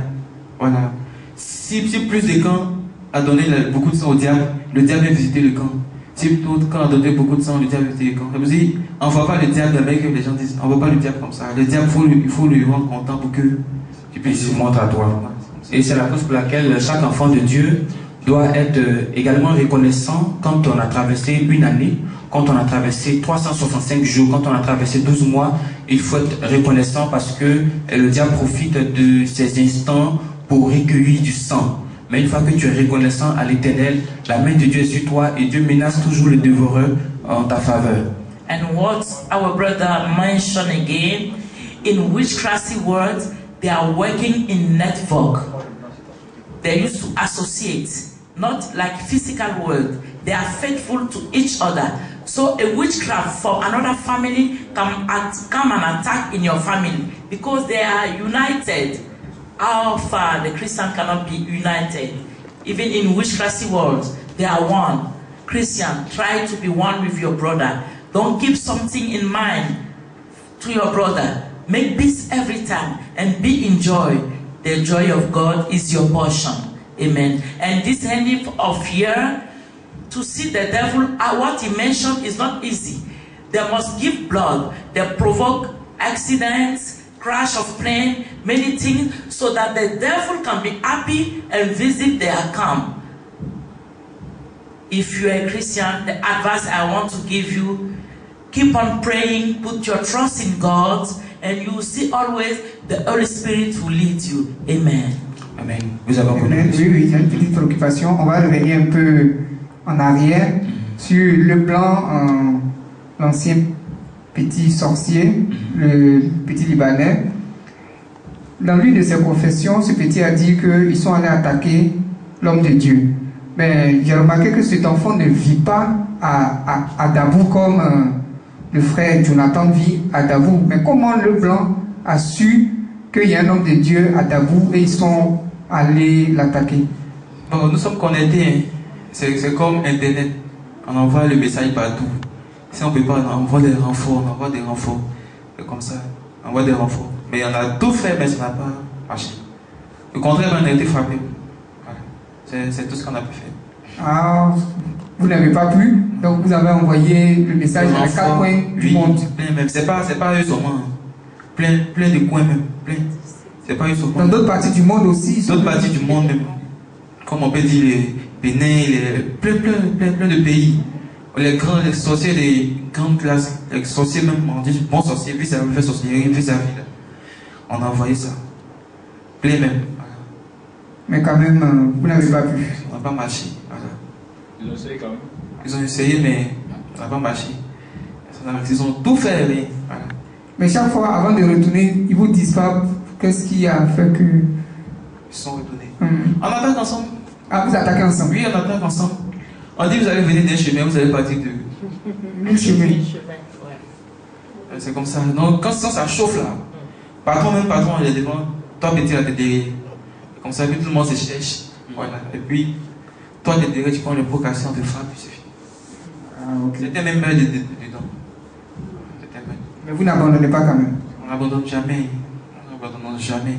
Speaker 2: Voilà. Si plus de camps a donné beaucoup de sang au diable, le diable vient visiter le camp. Si tout camp a donné beaucoup de sang, le diable vient visiter le camp. Vous dites, on ne voit pas le diable, avec les gens disent, on ne voit pas le diable comme ça. Le diable, il faut lui rendre content pour que
Speaker 1: tu puisses se montrer à toi. Et c'est la cause pour laquelle chaque enfant de Dieu doit être également reconnaissant quand on a traversé une année, quand on a traversé 365 jours, quand on a traversé 12 mois. Il faut être reconnaissant parce que le diable profite de ces instants pour recueillir du sang. Mais une fois que tu es reconnaissant à l'Éternel, la main de Dieu est sur toi et Dieu menace toujours le dévoreur en ta faveur.
Speaker 3: And what our brother mentioned again, in witchcraft world, they are working in network. They used to associate, not like physical world. They are faithful to each other. So a witchcraft from another family come and attack in your family because they are united. How far the Christian cannot be united? Even in witchcraft world, they are one. Christian, try to be one with your brother. Don't keep something in mind to your brother. Make peace every time and be in joy. The joy of God is your portion. Amen. And this ending of year, to see the devil, what he mentioned is not easy. They must give blood. They provoke accidents, crash of plane, many things, so that the devil can be happy and visit their camp. If you are a Christian, the advice I want to give you, keep on praying, put your trust in God, and you will see always the Holy Spirit will lead you. Amen.
Speaker 1: Amen. Vous avez encore
Speaker 4: Oui, j'ai une petite préoccupation. On va revenir un peu en arrière sur le plan, l'ancien petit sorcier, le petit Libanais. Dans l'une de ses confessions, ce petit a dit qu'ils sont allés attaquer l'homme de Dieu. Mais j'ai remarqué que cet enfant ne vit pas à Dabou comme le frère Jonathan vit à Dabou. Mais comment le blanc a su qu'il y a un homme de Dieu à Dabou et ils sont allés l'attaquer?
Speaker 2: Bon, nous sommes connectés. Hein. C'est comme Internet. On envoie le message partout. Si on ne peut pas, on envoie des renforts. C'est comme ça. On envoie des renforts. Mais on a tout fait, mais ça n'a pas marché. Au contraire, on a été frappé. Voilà. C'est tout ce qu'on a pu faire.
Speaker 4: Ah, vous n'avez pas pu, donc vous avez envoyé le message dans les 4 coins du monde.
Speaker 2: Plein même. C'est pas eux seulement. Plein de coins même. Plein. C'est pas eux seulement.
Speaker 4: Dans d'autres parties du monde aussi.
Speaker 2: D'autres parties du monde même. Comme on peut dire les Bénin, plein de pays. Les sorciers des grandes classes, les sorciers même, on dit bon sorcier, puis ça fait sorcellerie, puis ça fait. On a envoyé ça. Plein même. Voilà.
Speaker 4: Mais quand même, vous n'avez pas pu.
Speaker 2: Ça n'a pas marché. Voilà.
Speaker 5: Ils ont essayé quand même.
Speaker 2: Ils ont essayé, mais ça n'a pas marché. Ils ont tout fait. Mais, voilà.
Speaker 4: Mais chaque fois, avant de retourner, ils vous disent pas qu'est-ce qui a fait que.
Speaker 2: Ils sont retournés. On attaque ensemble.
Speaker 4: Ah, vous attaquez ensemble?
Speaker 2: Oui, on attaque ensemble. On dit vous allez venir d'un chemin, vous allez partir de.
Speaker 4: Un chemin.
Speaker 2: C'est comme ça. Donc quand ça chauffe là, patron, il est devant, toi petit là, t'es derrière. Comme ça, puis tout le monde se cherche. Voilà. Et puis, toi, tu es derrière, tu prends le procassin, on te frappe, puis c'est fini.
Speaker 4: Ah, ok.
Speaker 2: C'était même dedans.
Speaker 4: Mais vous n'abandonnez pas quand même.
Speaker 2: On n'abandonne jamais. On n'abandonne jamais.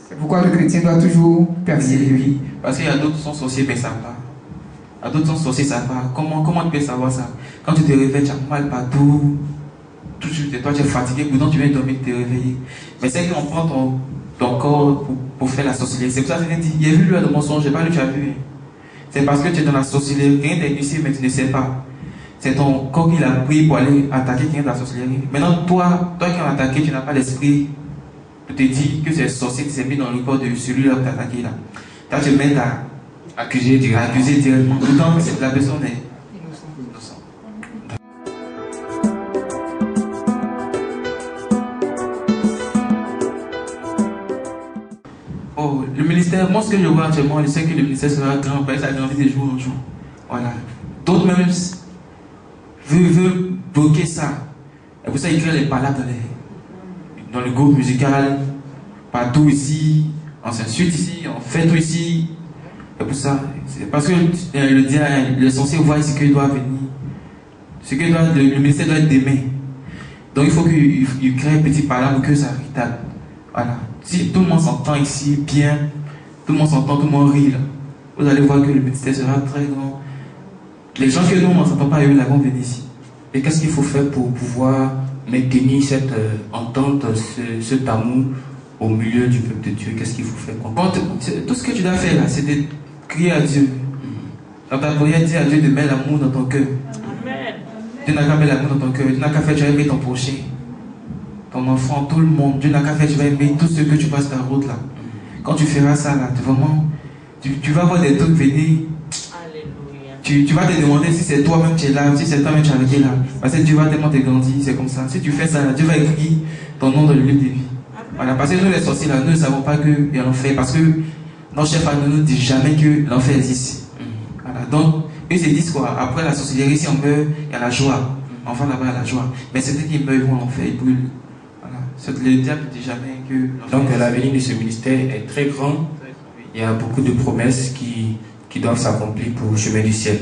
Speaker 4: C'est pourquoi le chrétien doit toujours persévérer.
Speaker 2: Oui. Parce qu'il y a d'autres qui sont sorciers, mais ça va. Il y a d'autres qui sont sorciers, ça va. Comment tu peux savoir ça? Quand tu te réveilles, tu as mal partout. Tout de suite, toi, tu es fatigué, pourtant tu viens dormir, te réveiller. Mais c'est qu'on prend ton corps pour faire la sorcellerie. C'est pour ça que je dis, il y a vu le mensonge, j'ai pas lu, tu as vu. C'est parce que tu es dans la sorcellerie, rien n'est initié, mais tu ne sais pas. C'est ton corps qui l'a pris pour aller attaquer quelqu'un de la sorcellerie. Maintenant, toi qui as attaqué, tu n'as pas l'esprit pour te dire que c'est le sorcier qui s'est mis dans le corps de celui-là qui t'a attaqué là. Toi, tu mets à accuser directement. Pourtant, la personne est innocente. Oh, le ministère, moi ce que je vois actuellement, je sais que le ministère sera grand, ça grandit de jour en jour. Voilà. D'autres même veulent bloquer ça. Et pour ça, ils créent les palabres dans le groupe musical, partout ici, on s'insulte ici, on fait tout ici. Et pour ça, c'est parce que le censé voit ce qu'il doit venir. Le ministère doit être demain. Donc il faut qu'il crée un petit palabre que ça rentable. Voilà. Si tout le monde s'entend ici bien, tout le monde s'entend, tout le monde rit là, vous allez voir que le ministère sera très grand. Les gens que nous on ne s'entend pas, eux, là vont venir ici.
Speaker 1: Et qu'est-ce qu'il faut faire pour pouvoir maintenir cette entente, cet amour au milieu du peuple de Dieu? Qu'est-ce qu'il faut faire?
Speaker 2: Tout ce que tu dois faire là, c'est de crier à Dieu. Dans ta prière, dis à Dieu de mettre l'amour dans ton cœur.
Speaker 3: Amen.
Speaker 2: Dieu n'a qu'à mettre l'amour dans ton cœur. Dieu n'a qu'à faire, tu vas aimer ton prochain, ton enfant, tout le monde. Dieu n'a qu'à faire, tu vas aimer tous ceux que tu passes ta route là. Quand tu feras ça là, tu vas voir des trucs venir. Tu vas te demander si c'est toi-même qui es là, si c'est toi-même qui as été là. Parce que Dieu va tellement te grandir, c'est comme ça. Si tu fais ça là, Dieu va écrire ton nom dans le livre de vie. Voilà, parce que nous les sorciers là, nous ne savons pas qu'il y a l'enfer. Parce que nos chefs ne nous disent jamais que l'enfer existe. Voilà, donc eux se disent quoi? Après la sorcellerie, si on meurt, il y a la joie. Enfin là-bas, il y a la joie. Mais c'est eux qui meurent, ils vont en enfer, ils brûlent. Voilà. Le diable ne dit jamais que.
Speaker 1: Donc l'avenir de ce ministère est très grand. Il y a beaucoup de promesses qui doivent s'accomplir pour le chemin du ciel.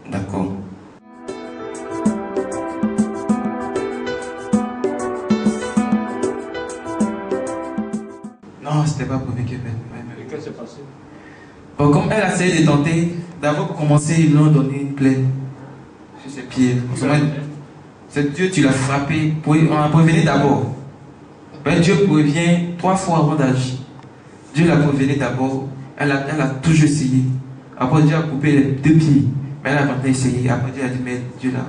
Speaker 1: D'accord.
Speaker 2: Non, c'était pas pour Québec.
Speaker 5: Qu'est-ce qui s'est passé?
Speaker 2: Bon, comme elle a essayé de tenter, d'abord pour commencer, ils l'ont donné une plaie sur ses pieds. C'est Dieu, tu l'as frappé. On a prévenu d'abord. Ben, Dieu prévient 3 fois avant d'agir. Dieu l'a prévenu d'abord. Elle a toujours essayé. Après, Dieu a coupé les 2 pieds. Mais elle a maintenant essayé. Après, Dieu a dit, mais Dieu l'a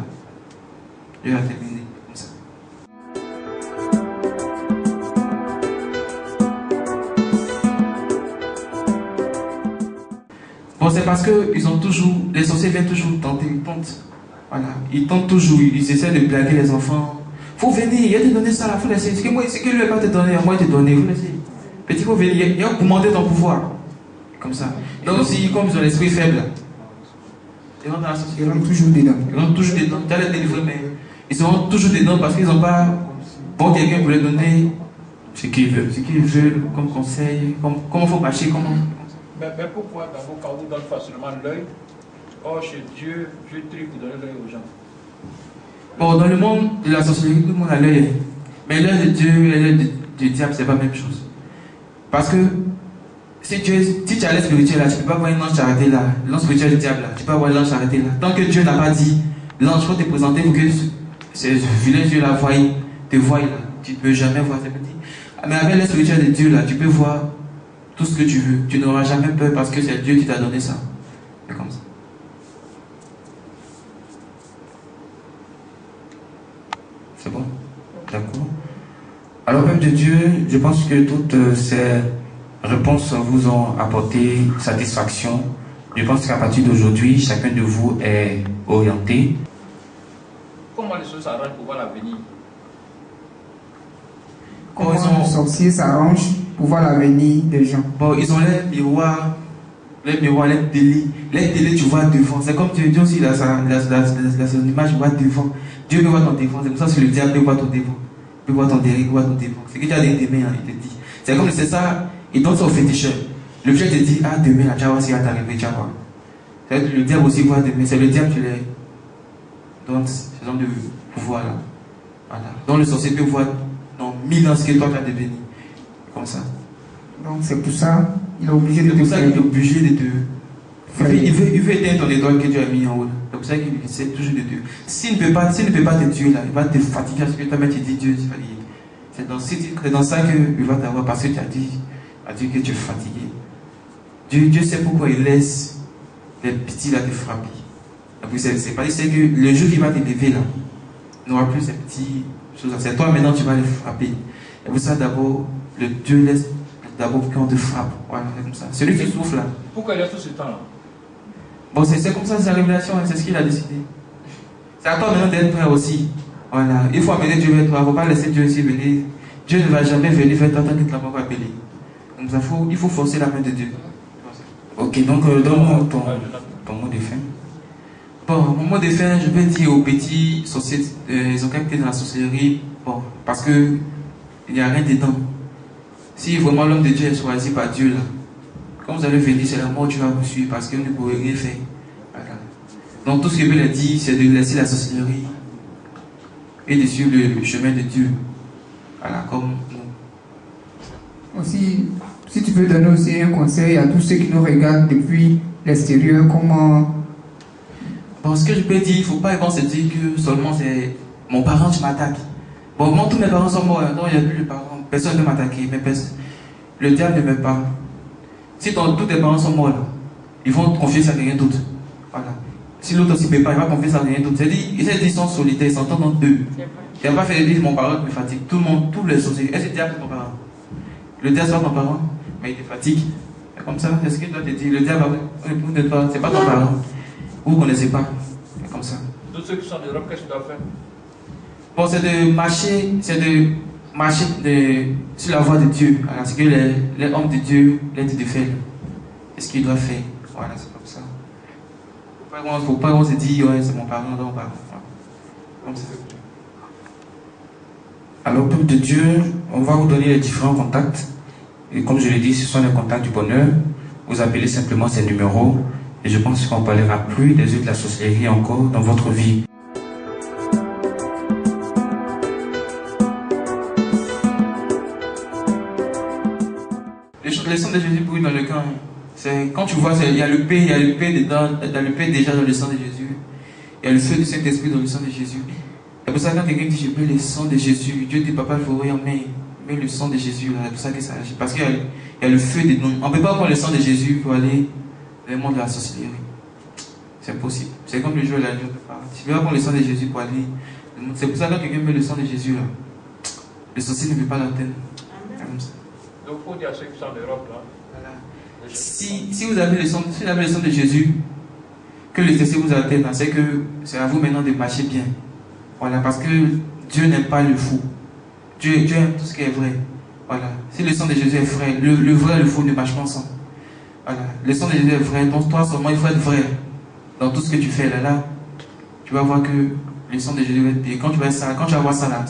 Speaker 2: terminé. Comme ça. Bon, c'est parce que les sorciers viennent toujours tenter, ils tentent. Voilà, ils tentent toujours, ils essaient de blaguer les enfants. Faut venir, il a te donné ça, faut laisser. Ce que lui n'a pas te donné, moi il te donné, faut laisser. Petit, faut venir, il a commandé ton pouvoir. Comme ça. Donc si, comme ils ont l'esprit faible, ils rentrent dans la société.
Speaker 4: Ils rentrent toujours dedans.
Speaker 2: Ils rentrent toujours dedans. Tu as les délivrer, mais ils seront toujours dedans parce qu'ils n'ont pas bon quelqu'un pour leur donner
Speaker 1: Ce qu'ils veulent.
Speaker 2: comme conseil, comment il faut marcher, comment.
Speaker 5: Mais pourquoi d'abord quand vous donne facilement l'œil, or chez Dieu, Dieu trie pour donner l'œil aux gens?
Speaker 2: Bon, dans le monde de la sorcellerie, tout le monde a l'œil. Mais l'œil de Dieu et l'œil du diable, c'est pas la même chose. Parce que si tu as l'œil spirituel là, tu ne peux pas voir une ange arrêté là. L'ange spirituel du diable là, tu peux pas voir l'ange arrêté là. Tant que Dieu n'a pas dit, l'ange faut te présenter pour que ce vilain Dieu là te voie là. Tu ne peux jamais voir. Mais avec l'œil spirituel de Dieu là, tu peux voir tout ce que tu veux. Tu n'auras jamais peur parce que c'est Dieu qui t'a donné ça. C'est comme ça.
Speaker 1: C'est bon? D'accord. Alors, Peuple de Dieu, je pense que toutes ces réponses vous ont apporté satisfaction. Je pense qu'à partir d'aujourd'hui, chacun de vous est orienté.
Speaker 5: Comment les choses s'arrangent pour voir l'avenir?
Speaker 4: Comment les sorciers s'arrangent pour voir l'avenir des gens?
Speaker 2: Bon, ils ont les miroirs, les télé. Les télé, tu vois devant. C'est comme Dieu aussi, il a son image, tu vois devant. Dieu peut voir ton devant. C'est comme ça que le diable peut voir ton devant. Il peut voir ton derrière, il peut voir ton devant. C'est que tu as des mains, il te dit. C'est comme c'est ça, Il donne ça au féticheur. Le féticheur te dit, ah, demain, la Java, si va t'arriver, tu vas voir. C'est-à-dire que le diable aussi voit demain. C'est le diable qui les donne ce genre de pouvoir là. Voilà. Donc le sorcier peut voir dans 1000 ans ce que toi tu as devenu. Comme ça.
Speaker 4: Donc c'est pour ça il est obligé de te
Speaker 2: C'est pour ça qu'il est
Speaker 4: faire.
Speaker 2: obligé de te. Il veut éteindre ton étoile que Dieu a mis en haut. C'est pour ça qu'il essaie toujours de te. S'il ne peut pas te tuer là, il va te fatiguer parce que toi-même tu dis Dieu, tu vas dire. C'est dans ça qu'il va t'avoir parce que tu as dit à Dieu que tu es fatigué. Dieu sait pourquoi il laisse les petits là te frapper. C'est pas c'est que le jour qu'il va te lever là, il n'aura plus ces petits choses. C'est toi maintenant tu vas les frapper. Et pour ça d'abord, le Dieu laisse d'abord qu'on te frappe. Voilà, c'est comme ça. Celui qui souffle là.
Speaker 5: Pourquoi il y a tout ce temps là?
Speaker 2: Bon, c'est comme ça, c'est la révélation, c'est ce qu'il a décidé. C'est à toi maintenant d'être prêt aussi. Voilà. Il faut amener Dieu vers toi. Il ne faut pas laisser Dieu aussi venir. Dieu ne va jamais venir vers toi tant qu'il ne t'a pas appelé. Donc il faut forcer la main de Dieu.
Speaker 1: Ok, donc donne-moi ton mot de fin.
Speaker 2: Bon, mon mot de fin, je vais dire aux petits sorciers, ils ont capté dans la sorcellerie, bon, parce que il n'y a rien dedans. Si vraiment l'homme de Dieu est choisi par Dieu là, quand vous allez venir, c'est la mort qui va vous suivre parce que vous ne pouvez rien faire. Voilà. Donc tout ce que je veux leur dire, c'est de laisser la sorcellerie et de suivre le chemin de Dieu. Voilà, comme nous.
Speaker 4: Aussi, si tu peux donner aussi un conseil à tous ceux qui nous regardent depuis l'extérieur, comment.
Speaker 2: Bon, ce que je peux dire, il ne faut pas se dire que seulement c'est mon parent qui m'attaque. Bon, moi, tous mes parents sont morts, donc il n'y a plus de parents. Personne ne peut m'attaquer, mais le diable ne m'aime pas. Si tous tes parents sont morts, là, ils vont te confier ça à quelqu'un d'autre. Voilà. Si l'autre aussi ne peut pas, il va confier ça à quelqu'un d'autre. C'est-à-dire, ils sont solitaires, ils s'entendent entre eux. Il n'a pas fait dire mon parent me fatigue. Tout le monde, tous les sociétés. Est-ce que le diable c'est ton parent? Le diable c'est pas ton parent, mais il te fatigue. C'est comme ça, c'est ce que toi te dis. Le diable, c'est pas ton parent. Vous ne connaissez pas. C'est comme ça.
Speaker 5: Tous ceux qui sont en Europe, qu'est-ce que tu dois faire?
Speaker 2: Bon, c'est de marcher sur la voie de Dieu. Voilà, ce que les hommes de Dieu leur disent de faire. C'est ce qu'ils doivent faire. Voilà, c'est comme ça. Il ne faut pas qu'on se dise, ouais, c'est mon parent, donc voilà. Comme ça.
Speaker 1: Alors, peuple de Dieu, on va vous donner les différents contacts. Et comme je l'ai dit, ce sont les contacts du bonheur. Vous appelez simplement ces numéros. Et je pense qu'on ne parlera plus des yeux de la sorcellerie encore dans votre vie.
Speaker 2: Le sang de Jésus brûle dans le camp. C'est quand tu vois, il y a le paix, dedans, dans le paix déjà dans le sang de Jésus. Il y a le feu du Saint-Esprit dans le sang de Jésus. C'est pour ça que quand quelqu'un dit je mets le sang de Jésus, Dieu dit papa, il faut rien mais le sang de Jésus là, c'est pour ça que ça agit. Parce qu'il y a le feu dedans. On ne peut pas prendre le sang de Jésus pour aller dans le monde de la sorcellerie. C'est impossible. C'est comme le jour et la nuit, on ne peut pas. Tu ne peux pas prendre le sang de Jésus pour aller. C'est pour ça que quand quelqu'un met le sang de Jésus là, le sorcier ne peut pas l'atteindre.
Speaker 5: Donc, il faut dire à ceux qui sont en Europe là.
Speaker 2: Voilà. Si vous avez le sang de Jésus, que le sorcier vous atteigne, c'est que c'est à vous maintenant de marcher bien. Voilà, parce que Dieu n'aime pas le fou. Dieu aime tout ce qui est vrai. Voilà. Si le sang de Jésus est vrai, le vrai et le faux ne marchent pas ensemble. Voilà. Le sang de Jésus est vrai, donc toi seulement il faut être vrai dans tout ce que tu fais là. Tu vas voir que le sang de Jésus va être pire. Quand tu vas voir ça là,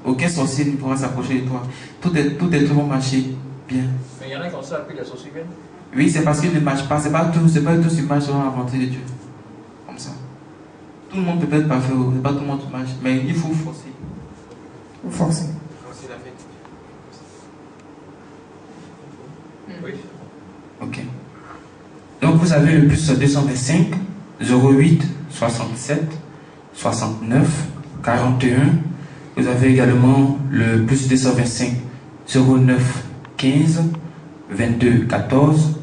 Speaker 2: aucun sorcier ne pourra s'approcher de toi. Tout va marcher bien.
Speaker 5: Mais il y en a qui ont ça, puis les sorciers viennent.
Speaker 2: Oui, c'est parce qu'il ne marche pas. C'est pas tout qui marche selon la volonté de Dieu. Comme ça. Tout le monde peut être parfait, c'est pas tout le monde qui marche, mais il faut forcer.
Speaker 4: Il faut forcer.
Speaker 2: Forcer la fête.
Speaker 5: Oui.
Speaker 1: Ok. Donc vous avez le plus 225 08 67 69 41. Vous avez également le plus 225 09 15 22 14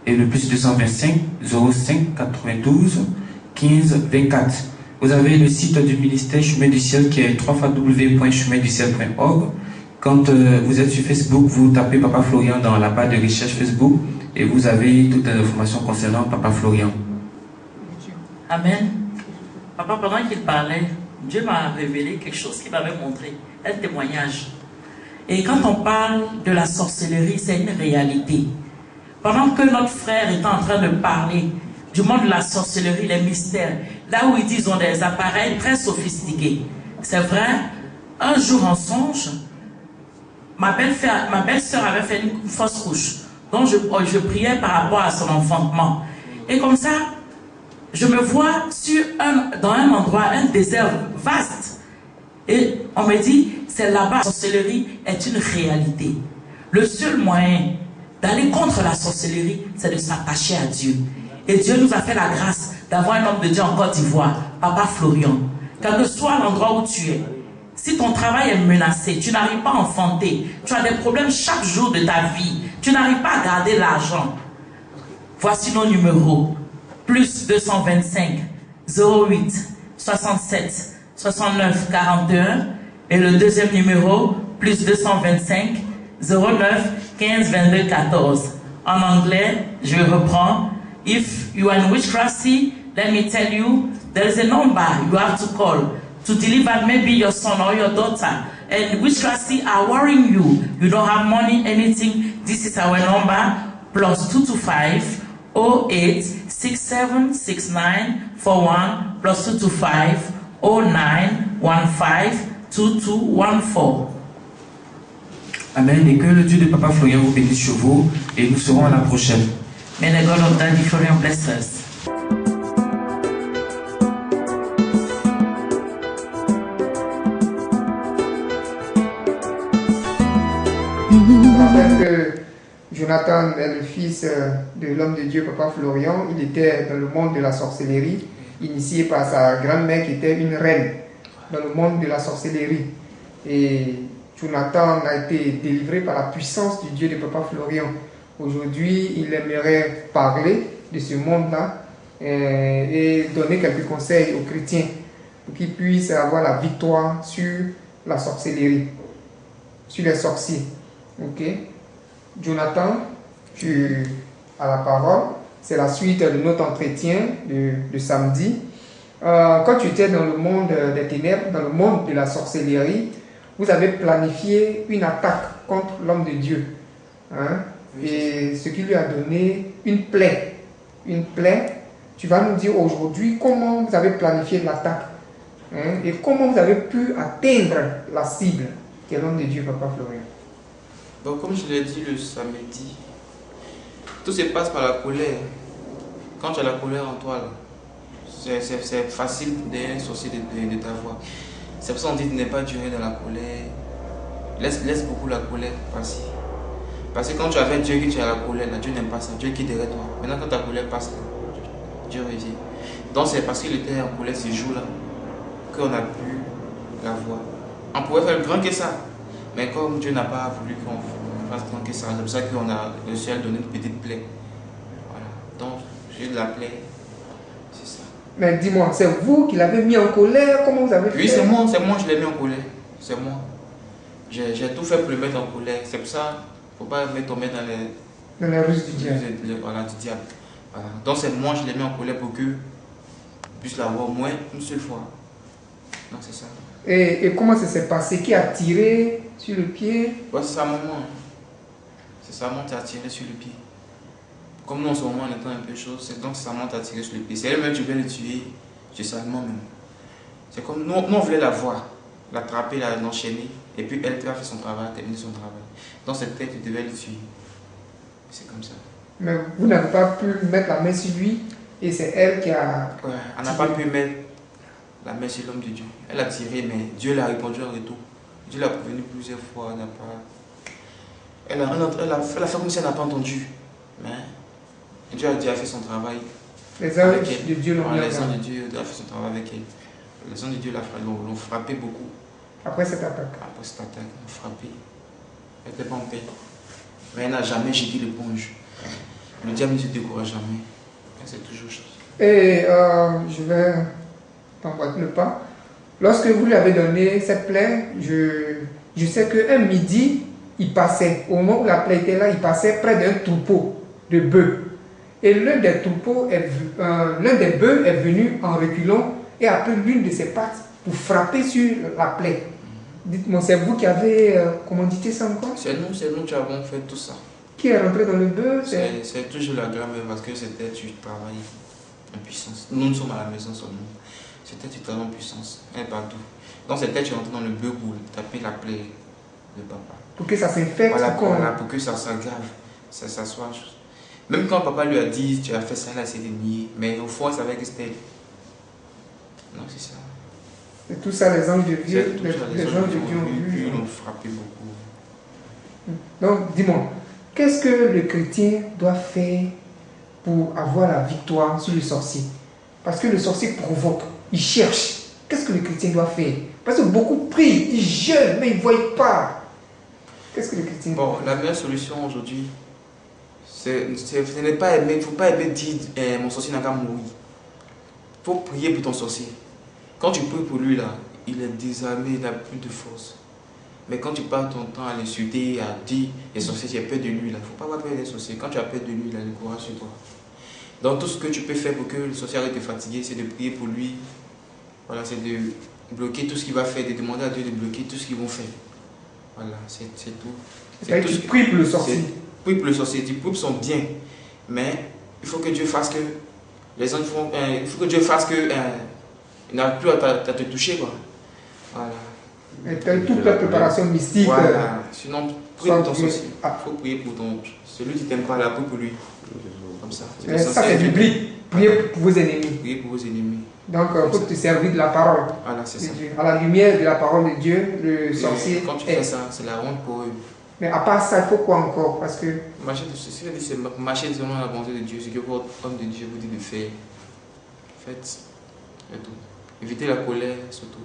Speaker 1: et le plus 225 05 92 15 24. Vous avez le site du ministère Chemin du Ciel qui est www.cheminduciel.org. Quand vous êtes sur Facebook, vous tapez Papa Florian dans la barre de recherche Facebook et vous avez toutes les informations concernant Papa Florian.
Speaker 3: Amen. Papa, pendant qu'il parlait, Dieu m'a révélé quelque chose qui m'avait montré, un témoignage. Et quand on parle de la sorcellerie, c'est une réalité. Pendant que notre frère est en train de parler du monde de la sorcellerie, les mystères, là où ils disent qu'ils ont des appareils très sophistiqués. C'est vrai, un jour en songe, ma belle-sœur avait fait une fausse couche. Donc je priais par rapport à son enfantement. Et comme ça, je me vois dans un endroit, un désert vaste. Et on me dit, c'est là-bas, la sorcellerie est une réalité. Le seul moyen d'aller contre la sorcellerie, c'est de s'attacher à Dieu. Et Dieu nous a fait la grâce d'avoir un homme de Dieu en Côte d'Ivoire, Papa Florian. Quel que soit l'endroit où tu es, si ton travail est menacé, tu n'arrives pas à enfanter, tu as des problèmes chaque jour de ta vie, tu n'arrives pas à garder l'argent. Voici nos numéros. Plus 225 08 67 69 41. Et le deuxième numéro, plus 225 09 15 22 14. En anglais, je reprends. If you are in witchcraft, let me tell you, there is a number you have to call to deliver maybe your son or your daughter. And witchcraft are worrying you. You don't have money, anything. This is our number. Plus 225 08 67 69 41 plus 225 09 15 2214.
Speaker 2: Amen. Et que le Dieu de Papa Florian vous bénisse sur vous. Et nous serons à la prochaine.
Speaker 3: May the God of Daddy Florian bless us.
Speaker 4: Je rappelle que Jonathan est le fils de l'homme de Dieu, Papa Florian. Il était dans le monde de la sorcellerie, initié par sa grand-mère qui était une reine dans le monde de la sorcellerie. Et Jonathan a été délivré par la puissance du Dieu de Papa Florian. Aujourd'hui, il aimerait parler de ce monde-là et donner quelques conseils aux chrétiens pour qu'ils puissent avoir la victoire sur la sorcellerie, sur les sorciers. Ok? Jonathan, tu as la parole. C'est la suite de notre entretien de samedi. Quand tu étais dans le monde des ténèbres, dans le monde de la sorcellerie, vous avez planifié une attaque contre l'homme de Dieu. Hein? Et ce qui lui a donné une plaie. Une plaie. Tu vas nous dire aujourd'hui comment vous avez planifié l'attaque. Hein? Et comment vous avez pu atteindre la cible, qui est l'homme de Dieu, Papa Florian.
Speaker 2: Bon, comme je l'ai dit le samedi, tout se passe par la colère. Quand tu as la colère en toi, c'est facile d'un sorcier de t'avoir. C'est pour ça qu'on dit de ne pas durer dans la colère. Laisse beaucoup la colère passer. Parce que quand tu avais Dieu qui tu as la colère, là, Dieu n'aime pas ça. Dieu qui est derrière toi. Maintenant, quand ta colère passe, Dieu revient. Donc, c'est parce qu'il était en colère ces jours-là qu'on a pu la voir. On pouvait faire grand que ça. Mais comme Dieu n'a pas voulu qu'on fasse grand que ça, c'est pour ça qu'on a réussi à lui donner une petite plaie. Voilà. Donc, j'ai de la plaie. C'est ça.
Speaker 4: Mais dis-moi, c'est vous qui l'avez mis en colère? Comment vous avez fait?
Speaker 2: Oui, c'est moi, je l'ai mis en colère. C'est moi. J'ai tout fait pour le mettre en colère. C'est pour ça. Il ne faut pas tomber dans
Speaker 4: les ruses du diable.
Speaker 2: Voilà, du diable. Voilà. Donc c'est moi, je l'ai mis en colère pour que puisse l'avoir au moins une seule fois. Donc c'est ça.
Speaker 4: Et comment ça s'est passé? Qui a tiré sur le pied?
Speaker 2: Ouais, c'est sa maman. C'est sa maman qui a tiré sur le pied. Comme nous en ce moment on entend un peu chaud, c'est donc sa maman qui a tiré sur le pied. C'est elle-même qui vient le tuer, c'est seulement même. C'est comme nous on voulait la voir, l'attraper, l'enchaîner, et puis elle a fait son travail, terminé son travail. Donc c'est elle qui devait le tuer. C'est comme ça.
Speaker 4: Mais vous n'avez pas pu mettre la main sur lui et c'est elle qui a...
Speaker 2: Ouais, elle n'a pas pu mettre la main sur l'homme de Dieu. Elle a tiré, mais Dieu l'a répondu en retour. Dieu l'a prévenu plusieurs fois, elle a fait comme si elle n'a pas entendu. Mais Dieu a déjà fait son travail.
Speaker 4: Les anges de Dieu l'ont
Speaker 2: Les anges de Dieu ont fait son travail avec elle. Les anges de Dieu l'ont frappé beaucoup.
Speaker 4: Après cette attaque.
Speaker 2: Après cette attaque, ils l'ont frappé. Elle n'était pas en paix. Mais elle n'a jamais jeté l'éponge. Le diable ne se décourage jamais. C'est toujours chose.
Speaker 4: Et je vais t'emboîter le pas. Lorsque vous lui avez donné cette plaie, je sais qu'un midi, il passait, au moment où la plaie était là, il passait près d'un troupeau de bœufs. Et l'un des bœufs est venu en reculant et a pris l'une de ses pattes pour frapper sur la plaie. Dites-moi, c'est vous qui avez commandité ça encore?
Speaker 2: C'est nous qui avons fait tout ça.
Speaker 4: Qui est rentré dans le bœuf?
Speaker 2: C'est toujours la grand-mère parce que c'était du travail en puissance. Nous sommes à la maison seulement. C'était du travail en puissance, un partout. Donc c'était tu rentres dans le bœuf pour taper la plaie de papa.
Speaker 4: pour que ça s'infecte.
Speaker 2: Voilà, pour que ça s'aggrave, ça soit. Même quand papa lui a dit, tu as fait ça là, c'est des niais. Mais au fond, il savait que c'était. Non, c'est ça.
Speaker 4: Et tout ça, les anges de Dieu, les anges de Dieu ont vu.
Speaker 2: Ils l'ont frappé beaucoup.
Speaker 4: Donc, dis-moi, qu'est-ce que le chrétien doit faire pour avoir la victoire sur le sorcier? Parce que le sorcier provoque, il cherche. Qu'est-ce que le chrétien doit faire? Parce que beaucoup prient, ils jeûnent, mais ils ne voient pas. Qu'est-ce que le chrétien doit faire?
Speaker 2: La meilleure solution aujourd'hui, ce n'est pas aimer, il ne faut pas aimer dire mon sorcier n'a qu'à mourir. Il faut prier pour ton sorcier. Quand tu pries pour lui, là, il est désarmé, il n'a plus de force. Mais quand tu passes ton temps à l'insulter, à dire les sorciers, tu as peur de lui, il ne faut pas avoir peur des sorciers. Quand tu as peur de lui, il a le courage sur toi. Donc tout ce que tu peux faire pour que le sorcier arrête de fatiguer, c'est de prier pour lui. Voilà, c'est de bloquer tout ce qu'il va faire, de demander à Dieu de bloquer tout ce qu'ils vont faire. Voilà, c'est tout.
Speaker 4: C'est tout. Tu pries pour le sorcier.
Speaker 2: Prie pour le sorcier, tu pries pour son bien. Mais il faut que Dieu fasse que les gens font. Il faut que Dieu fasse que il n'a plus à te toucher, quoi. Voilà.
Speaker 4: Et toute la préparation mystique.
Speaker 2: Voilà. Sinon, prie pour ton sorcier. Il faut prier pour celui qui ne t'aime pas, là, prie pour lui. Comme ça.
Speaker 4: Ça, c'est biblique. Priez pour vos ennemis.
Speaker 2: Priez pour vos ennemis.
Speaker 4: Donc, il faut te servir de la parole.
Speaker 2: Voilà, c'est ça.
Speaker 4: À la lumière de la parole de Dieu, le sorcier.
Speaker 2: Quand tu fais ça, c'est la honte pour eux.
Speaker 4: Mais à part ça, il faut quoi encore? Parce que.
Speaker 2: Marcher selon la volonté de Dieu, ce que votre homme de Dieu vous dit de faire. Faites. Et tout. Évitez la colère, surtout.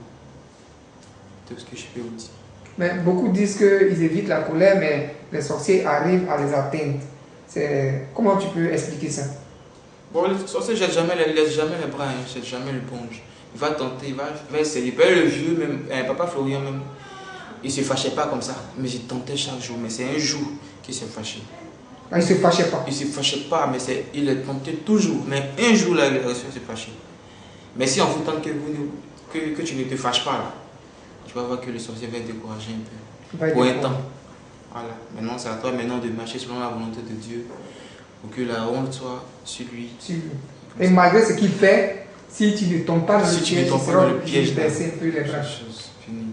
Speaker 2: Tout ce que je peux vous dire.
Speaker 4: Mais beaucoup disent qu'ils évitent la colère, mais les sorciers arrivent à les atteindre. Comment tu peux expliquer ça?
Speaker 2: Bon, le sorcier laisse jamais les bras, ne jette jamais l'éponge. Il va tenter, il va essayer. Le vieux, même, papa Florian, même, il ne se fâchait pas comme ça. Mais il tentait chaque jour. Mais c'est un jour qu'il s'est fâché.
Speaker 4: Ah, il ne se fâchait pas?
Speaker 2: Il ne se fâchait pas, mais il est tenté toujours. Mais un jour, là, il a réussi à se fâcher. Mais si on vous tente que tu ne te fâches pas, là, tu vas voir que le sorcier va être découragé un peu. Pour un temps. Voilà. Maintenant, c'est à toi maintenant de marcher selon la volonté de Dieu pour que la honte soit sur lui.
Speaker 4: Et malgré ce qu'il fait, si tu ne tombes pas dans
Speaker 2: le piège, tu seras obligé de
Speaker 4: baisser un peu les bras.
Speaker 2: Fini.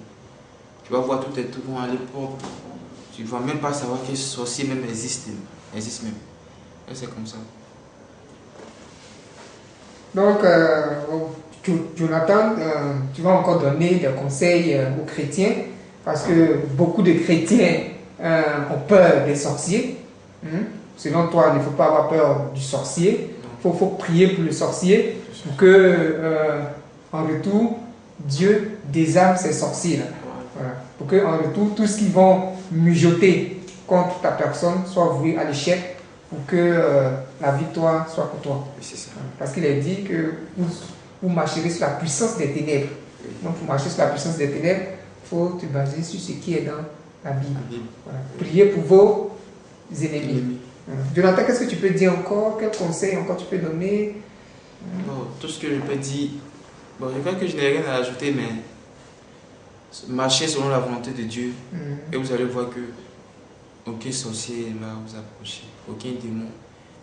Speaker 2: Tu vas voir tout tes trucs vont aller propre. Tu ne vas même pas savoir que ce sorcier même existe même. Et c'est comme ça.
Speaker 4: Donc, Jonathan, tu vas encore donner des conseils aux chrétiens, parce que beaucoup de chrétiens ont peur des sorciers. Selon toi, il ne faut pas avoir peur du sorcier. Il faut prier pour le sorcier pour que, en retour, Dieu désarme ces sorciers-là. Voilà. Pour qu'en retour, tout ce qu'ils vont mijoter contre ta personne soit voué à l'échec, pour que la victoire soit pour toi.
Speaker 2: C'est ça.
Speaker 4: Parce qu'il est dit que vous marcherez sur la puissance des ténèbres. Donc, pour marcher sur la puissance des ténèbres, il faut te baser sur ce qui est dans la Bible. Voilà. Priez pour vos ennemis. Jonathan, qu'est-ce que tu peux dire encore? Quels conseils encore tu peux donner?
Speaker 2: Bon, tout ce que je peux dire, je crois que je n'ai rien à ajouter, mais marchez selon la volonté de Dieu et vous allez voir que aucun sorcier ne va vous approcher, aucun démon.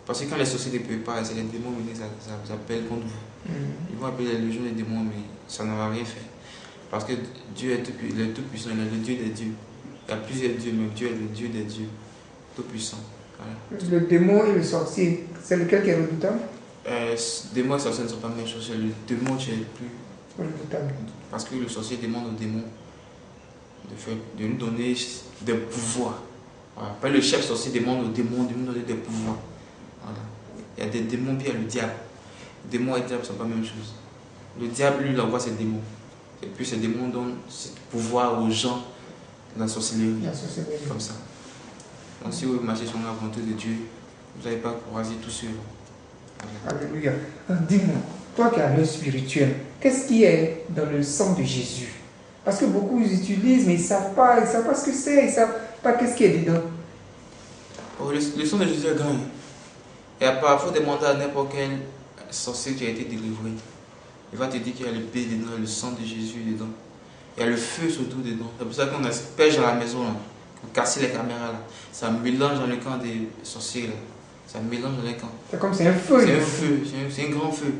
Speaker 2: Parce que quand les sorciers ne peuvent pas, c'est les démons qui vous appellent contre vous. Ils vont appeler les légions des démons, mais ça ne va rien faire. Parce que Dieu est tout puissant, il est le Dieu des dieux. Il y a plusieurs dieux, mais Dieu est le Dieu des dieux, tout puissant. Voilà.
Speaker 4: Le démon et le sorcier, c'est lequel qui est redoutable?
Speaker 2: Démon et sorcier ne sont pas même choses. Le démon qui est plus
Speaker 4: redoutable. Parce
Speaker 2: que le sorcier demande au démon de lui donner des pouvoirs. Voilà. Pas le chef sorcier demande au démon de lui donner des pouvoirs. Voilà. Il y a des démons, puis il y a le diable. Le démon et le diable ne sont pas la même chose. Le diable, lui, il envoie ses démons. Et puis ces démons donnent ce pouvoir aux gens de la sorcellerie. Comme ça. Donc si vous marchez sur la volonté de Dieu, vous n'allez pas croiser tout seul.
Speaker 4: Alléluia. Dis-moi, toi qui as l'œil spirituel, qu'est-ce qui est dans le sang de Jésus? Parce que beaucoup ils utilisent, mais ils ne savent pas ce que c'est, ils ne savent pas qu'est-ce qui est dedans.
Speaker 2: Oh, le sang de Jésus est grand. Et après, il faut demander à n'importe quel sorcier qui a été délivré. Il va te dire qu'il y a l'épée dedans, le sang de Jésus dedans. Il y a le feu surtout dedans. C'est pour ça qu'on asperge dans la maison, là. On casse les caméras là. Ça mélange dans le camp des sorciers là. Ça mélange dans les camps.
Speaker 4: C'est comme c'est un feu.
Speaker 2: C'est un feu, c'est un grand feu.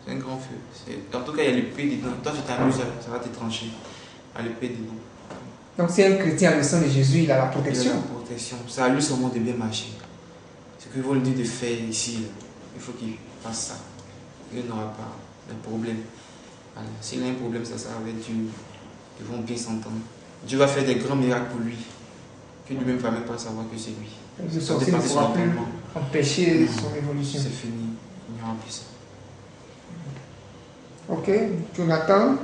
Speaker 2: C'est un grand feu. En tout cas, il y a l'épée dedans. Toi, tu t'amuses, ça va te trancher. À l'épée dedans.
Speaker 4: Donc si un chrétien a le sang de Jésus, il a la
Speaker 2: Il a
Speaker 4: protection.
Speaker 2: la protection. C'est à lui seulement de bien marcher. Ce qu'ils vont lui dire de faire ici, là, il faut qu'il fasse ça. Il n'aura pas de problème. Voilà. S'il a un problème, ça sera avec Dieu. Ils vont bien s'entendre. Dieu va faire des grands miracles pour lui. Que lui-même ne va même pas savoir que c'est lui.
Speaker 4: Le sorcier ne pourra plus empêcher son évolution.
Speaker 2: C'est fini. Il n'y aura plus ça.
Speaker 4: Ok, Jonathan.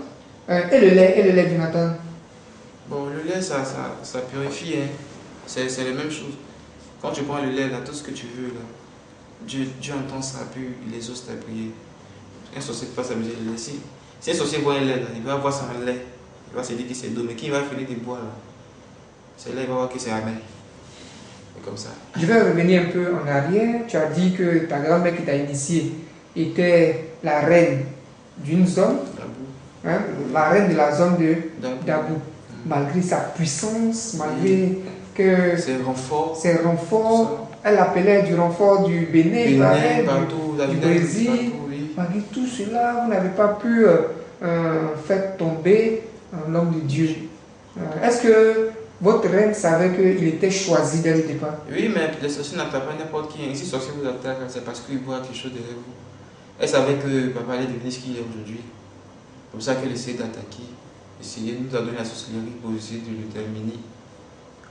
Speaker 4: Et le lait, Jonathan.
Speaker 2: Bon, le lait, ça purifie. Hein. C'est la même chose. Quand tu prends le lait, là, tout ce que tu veux, là, Dieu entend ça, puis il exauce ta prière. Un sorcier ne peut pas s'amuser le lait. Si un sorcier voit un lait, là, il va voir son lait. Il va se dire que c'est d'eau. Mais qui va finir de boire, là, c'est là, il va voir que c'est amer. C'est comme ça.
Speaker 4: Je vais revenir un peu en arrière. Tu as dit que ta grand-mère qui t'a initié était la reine d'une zone, hein, la reine de la zone de Dabou. Malgré sa puissance, malgré que
Speaker 2: ses
Speaker 4: renforts, elle appelait du renfort du Bénin,
Speaker 2: partout,
Speaker 4: du Brésil.
Speaker 2: partout, oui.
Speaker 4: Malgré tout cela, vous n'avez pas pu faire tomber l'homme de Dieu. Est-ce que votre reine savait qu'il était choisi dès le départ?
Speaker 2: Oui, mais les sorciers n'attaquent pas n'importe qui. Si les sorciers vous attaquent, c'est parce qu'ils voient quelque chose derrière vous. Elle savait que papa allait devenir ce qu'il est aujourd'hui. C'est pour ça qu'elle essaie d'attaquer. Essayer de nous donner la sorcellerie pour essayer de le terminer.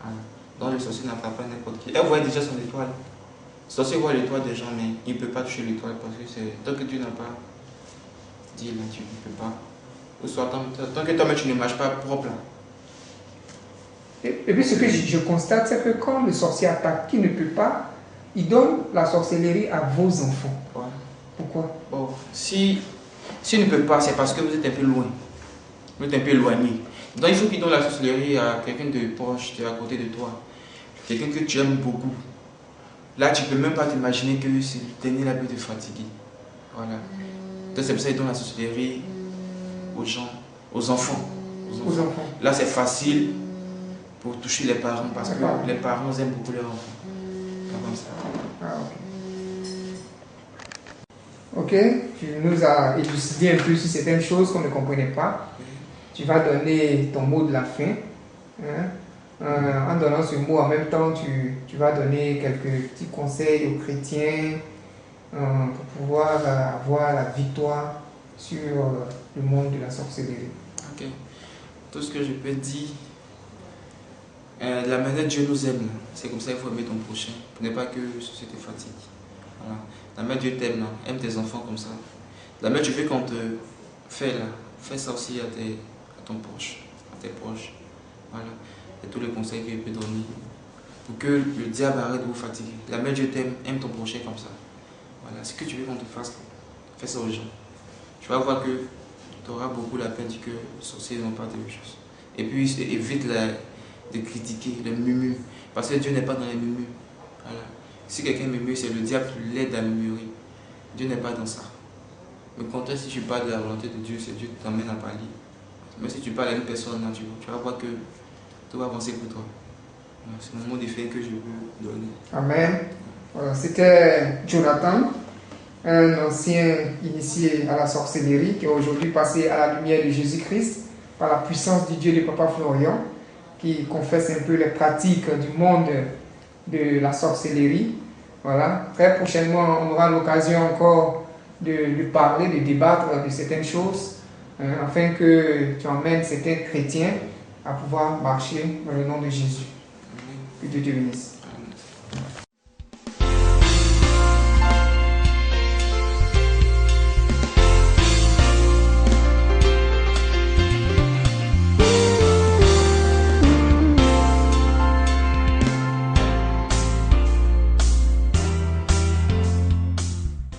Speaker 2: Voilà. Donc le sorcier n'attaque pas n'importe qui. Elle voyait déjà son étoile. Le sorcier voit l'étoile des gens, mais il ne peut pas toucher l'étoile parce que c'est tant que Dieu n'a pas dit là, tu ne peux pas. Ou soit tant que toi-même tu ne marches pas propre là.
Speaker 4: Et puis ce que je constate, c'est que quand le sorcier attaque qui ne peut pas, il donne la sorcellerie à vos enfants.
Speaker 2: Ouais.
Speaker 4: Pourquoi?
Speaker 2: Bon, s'il ne peut pas, c'est parce que vous êtes un peu loin. Vous êtes un peu éloigné. Donc il faut qu'il donne la sorcellerie à quelqu'un de proche, à côté de toi. Quelqu'un que tu aimes beaucoup. Là, tu ne peux même pas t'imaginer que ce dernier là peut te fatiguer. Voilà. Donc c'est pour ça qu'il donne la sorcellerie aux gens, aux enfants. Là, c'est facile pour toucher les parents parce que les parents aiment beaucoup leurs enfants. Comme ça.
Speaker 4: Ah, ok, tu nous as élucidé un peu sur certaines choses qu'on ne comprenait pas. Tu vas donner ton mot de la fin. Hein? En donnant ce mot, en même temps, tu vas donner quelques petits conseils aux chrétiens pour pouvoir avoir la victoire sur le monde de la sorcellerie.
Speaker 2: Ok. Tout ce que je peux dire, la manière Dieu nous aime, c'est comme ça qu'il faut aimer ton prochain, pour ne pas que ceci te fatigue. Voilà. La manière Dieu t'aime, aime tes enfants comme ça. La manière tu veux qu'on te fait là, fais ça aussi à ton proche, à tes proches. Voilà. C'est tous les conseils qu'il peut donner pour que le diable arrête de vous fatiguer. La manière Dieu t'aime, aime ton prochain comme ça. Voilà. Ce que tu veux qu'on te fasse, fais ça aux gens. Tu vas voir que tu auras beaucoup la peine que les sorciers n'ont pas de choses. Et puis évite de critiquer les murmures. Parce que Dieu n'est pas dans les murmures. Voilà. Si quelqu'un murmure, c'est le diable qui l'aide à murmurer. Dieu n'est pas dans ça. Mais contraire, si tu parles de la volonté de Dieu, c'est Dieu qui t'emmène à parler. Mais si tu parles à une personne, tu vas voir que tout va avancer pour toi. Voilà, c'est le mot de fin que je veux donner.
Speaker 4: Amen. Voilà, c'était Jonathan, un ancien initié à la sorcellerie qui est aujourd'hui passé à la lumière de Jésus-Christ par la puissance du Dieu de Papa Florian, qui confesse un peu les pratiques du monde de la sorcellerie. Voilà. Très prochainement, on aura l'occasion encore de parler, de débattre de certaines choses, afin que tu emmènes certains chrétiens à pouvoir marcher dans le nom de Jésus. Que Dieu te bénisse.